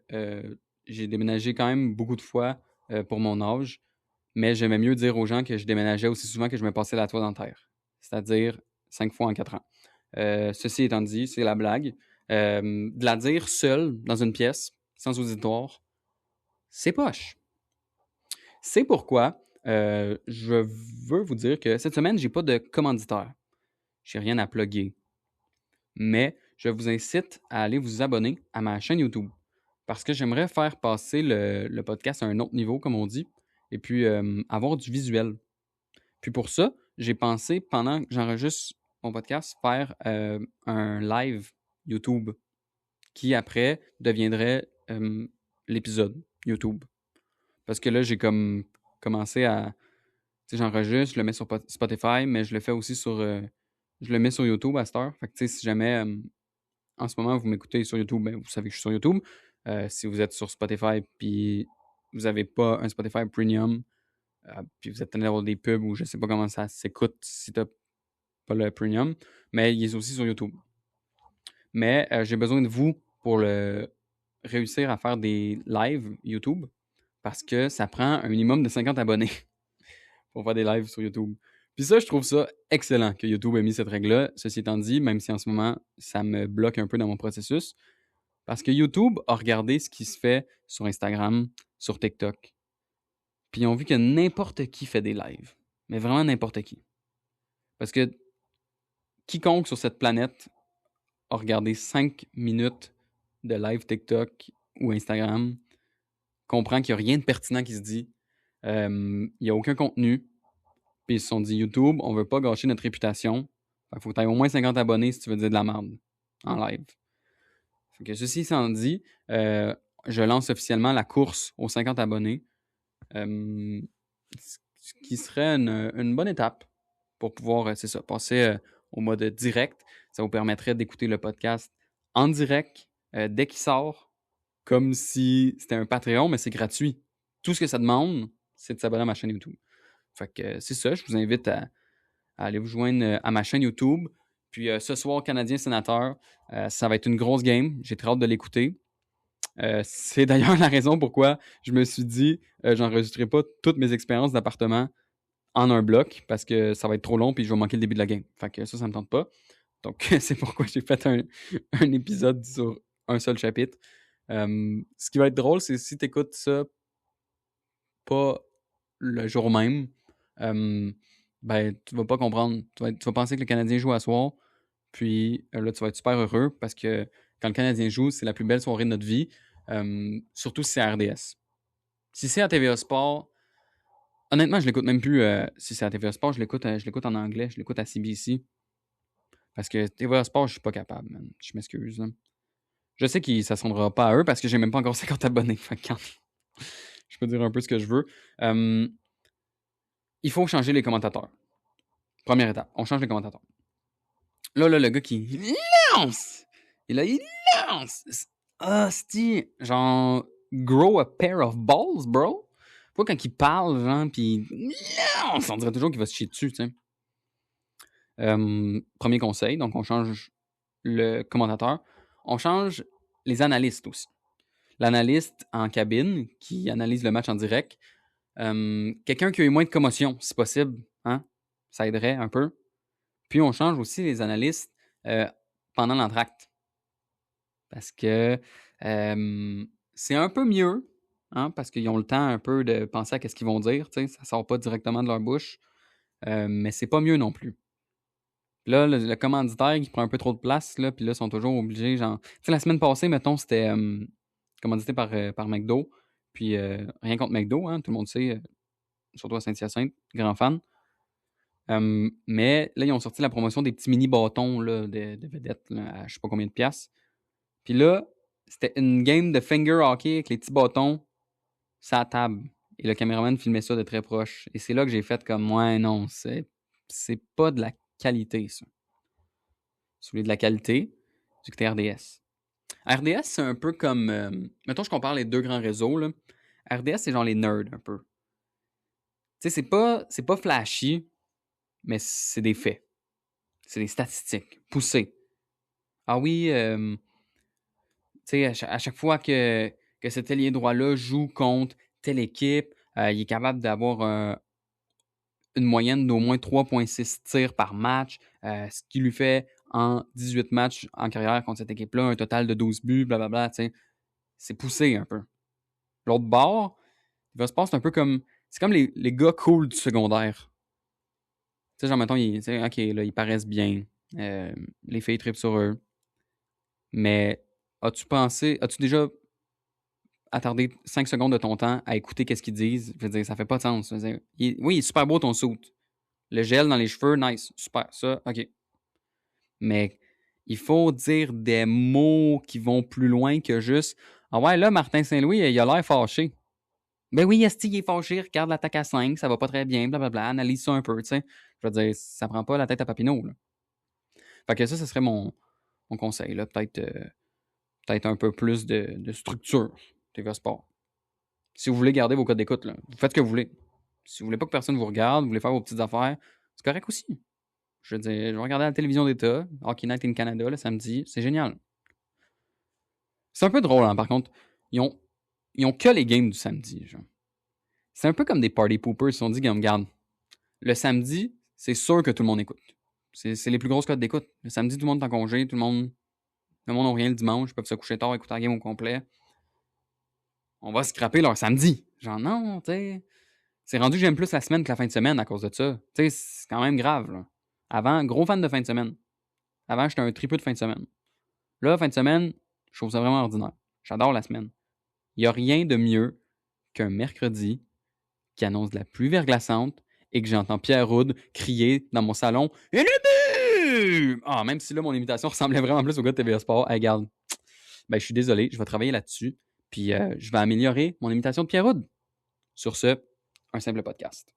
j'ai déménagé quand même beaucoup de fois pour mon âge, mais j'aimais mieux dire aux gens que je déménageais aussi souvent que je me passais la toile dans terre. C'est-à-dire 5 fois en 4 ans. Ceci étant dit, c'est la blague. De la dire seule dans une pièce, sans auditoire, c'est poche. C'est pourquoi je veux vous dire que cette semaine, j'ai pas de commanditaire. J'ai rien à plugger. Mais je vous incite à aller vous abonner à ma chaîne YouTube. Parce que j'aimerais faire passer le podcast à un autre niveau, comme on dit. et puis avoir du visuel. Puis pour ça, j'ai pensé, pendant que j'enregistre mon podcast, faire un live YouTube qui, après, deviendrait l'épisode YouTube. Parce que là, j'ai comme commencé à... Tu sais, j'enregistre, je le mets sur Spotify, mais je le fais aussi sur... je le mets sur YouTube à cette heure. Fait que, tu sais, si jamais, en ce moment, vous m'écoutez sur YouTube, ben, vous savez que je suis sur YouTube. Si vous êtes sur Spotify, puis vous n'avez pas un Spotify Premium, puis vous êtes train d'avoir des pubs ou je sais pas comment ça s'écoute si tu n'as pas le Premium, mais il est aussi sur YouTube. Mais j'ai besoin de vous pour réussir à faire des lives YouTube parce que ça prend un minimum de 50 abonnés pour faire des lives sur YouTube. Puis ça, je trouve ça excellent que YouTube ait mis cette règle-là. Ceci étant dit, même si en ce moment, ça me bloque un peu dans mon processus, parce que YouTube a regardé ce qui se fait sur Instagram, sur TikTok, puis ils ont vu que n'importe qui fait des lives. Mais vraiment n'importe qui. Parce que quiconque sur cette planète a regardé 5 minutes de live TikTok ou Instagram comprend qu'il n'y a rien de pertinent qui se dit. Il n'y a aucun contenu. Puis ils se sont dit, YouTube, on veut pas gâcher notre réputation. Il faut que tu aies au moins 50 abonnés si tu veux dire de la merde en live. Fait que ceci étant dit, je lance officiellement la course aux 50 abonnés. Ce qui serait une bonne étape pour pouvoir, c'est ça, passer au mode direct. Ça vous permettrait d'écouter le podcast en direct dès qu'il sort, comme si c'était un Patreon, mais c'est gratuit. Tout ce que ça demande, c'est de s'abonner à ma chaîne YouTube. Fait que c'est ça, je vous invite à aller vous joindre à ma chaîne YouTube. Puis ce soir, Canadien Sénateur, ça va être une grosse game. J'ai très hâte de l'écouter. C'est d'ailleurs la raison pourquoi je me suis dit j'enregistrerai pas toutes mes expériences d'appartement en un bloc parce que ça va être trop long puis je vais manquer le début de la game. Fait que ça me tente pas. Donc c'est pourquoi j'ai fait un épisode sur un seul chapitre. Ce qui va être drôle, c'est si tu écoutes ça pas le jour même, ben tu vas pas comprendre. Tu vas penser que le Canadien joue à soir, puis là tu vas être super heureux parce que quand le Canadien joue, c'est la plus belle soirée de notre vie, surtout si c'est à RDS. Si c'est à TVA Sport, honnêtement, je l'écoute même plus. Si c'est à TVA Sport, je l'écoute en anglais, je l'écoute à CBC. Parce que TVA Sport, je suis pas capable, man. Je m'excuse. Hein. Je sais que ça ne rendra pas à eux parce que j'ai même pas encore 50 abonnés. Fait que je peux dire un peu ce que je veux. Il faut changer les commentateurs. Première étape, on change les commentateurs. Là, le gars qui lance! Et là, il lance! Hostie! Genre, grow a pair of balls, bro! Pas quand il parle, genre, pis lance! On dirait toujours qu'il va se chier dessus, tu sais. Premier conseil, donc on change le commentateur. On change les analystes aussi. L'analyste en cabine qui analyse le match en direct. Quelqu'un qui a eu moins de commotion, si possible. Hein? Ça aiderait un peu. Puis on change aussi les analystes pendant l'entracte. Parce que c'est un peu mieux, hein, parce qu'ils ont le temps un peu de penser à ce qu'ils vont dire. Ça ne sort pas directement de leur bouche. Mais c'est pas mieux non plus. Là, le commanditaire qui prend un peu trop de place, là, puis là, ils sont toujours obligés, genre... Tu sais, la semaine passée, mettons, c'était commandité par McDo, puis rien contre McDo, hein, tout le monde sait, surtout à Saint-Hyacinthe, grand fan. Mais là, ils ont sorti la promotion des petits mini bâtons là, de vedettes, là, à je sais pas combien de piastres. Puis là, c'était une game de finger hockey avec les petits bâtons sur la table. Et le caméraman filmait ça de très proche. Et c'est là que j'ai fait comme, ouais, non, c'est pas de la qualité, ça. Si vous voulez de la qualité, du côté RDS. RDS, c'est un peu comme... mettons, je compare les deux grands réseaux. Là. RDS, c'est genre les nerds, un peu. Tu sais, c'est pas flashy, mais c'est des faits. C'est des statistiques poussées. Ah oui, tu sais, à chaque fois que cet ailier droit-là joue contre telle équipe, il est capable d'avoir une moyenne d'au moins 3,6 tirs par match, ce qui lui fait en 18 matchs en carrière contre cette équipe-là un total de 12 buts, blablabla, tu sais. C'est poussé un peu. L'autre bord, il va se passer un peu comme... C'est comme les gars cool du secondaire. Tu sais, genre, mettons, OK, là, ils paraissent bien. Les filles trippent sur eux. Mais as-tu déjà attarder 5 secondes de ton temps à écouter qu'est-ce qu'ils disent. Je veux dire, ça fait pas de sens. Je veux dire, oui, il est super beau ton suit. Le gel dans les cheveux, nice, super, ça, OK. Mais il faut dire des mots qui vont plus loin que juste « Ah ouais, là, Martin Saint-Louis, il a l'air fâché. » Ben oui, esti, il est fâché, regarde l'attaque à 5, ça va pas très bien, blablabla, analyse ça un peu, tu sais. Je veux dire, ça prend pas la tête à Papineau, là. Fait que ça serait mon conseil, là. Peut-être un peu plus de structure, TVA Sport. Si vous voulez garder vos codes d'écoute, là, vous faites ce que vous voulez. Si vous voulez pas que personne vous regarde, vous voulez faire vos petites affaires, c'est correct aussi. Je veux dire, je vais regarder la télévision d'État, Hockey Night in Canada, le samedi, c'est génial. C'est un peu drôle, hein, par contre. Ils ont que les games du samedi, genre. C'est un peu comme des party poopers, ils se sont dit, regarde, le samedi, c'est sûr que tout le monde écoute. C'est les plus grosses codes d'écoute. Le samedi, tout le monde est en congé, le monde n'a rien le dimanche, ils peuvent se coucher tard, écouter la game au complet. On va scraper leur samedi. Genre, non, tu sais. C'est rendu que j'aime plus la semaine que la fin de semaine à cause de ça. Tu sais, c'est quand même grave, là. Avant, gros fan de fin de semaine. Avant, j'étais un tripeux de fin de semaine. Là, fin de semaine, je trouve ça vraiment ordinaire. J'adore la semaine. Il n'y a rien de mieux qu'un mercredi qui annonce de la pluie verglaçante et que j'entends Pierre Roud crier dans mon salon « Et le but! » Ah, même si là, mon imitation ressemblait vraiment plus au gars de TVA Sport. Hey, regarde, ben, je suis désolé, je vais travailler là-dessus. Puis je vais améliorer mon imitation de Pierre Roud. Sur ce, un simple podcast.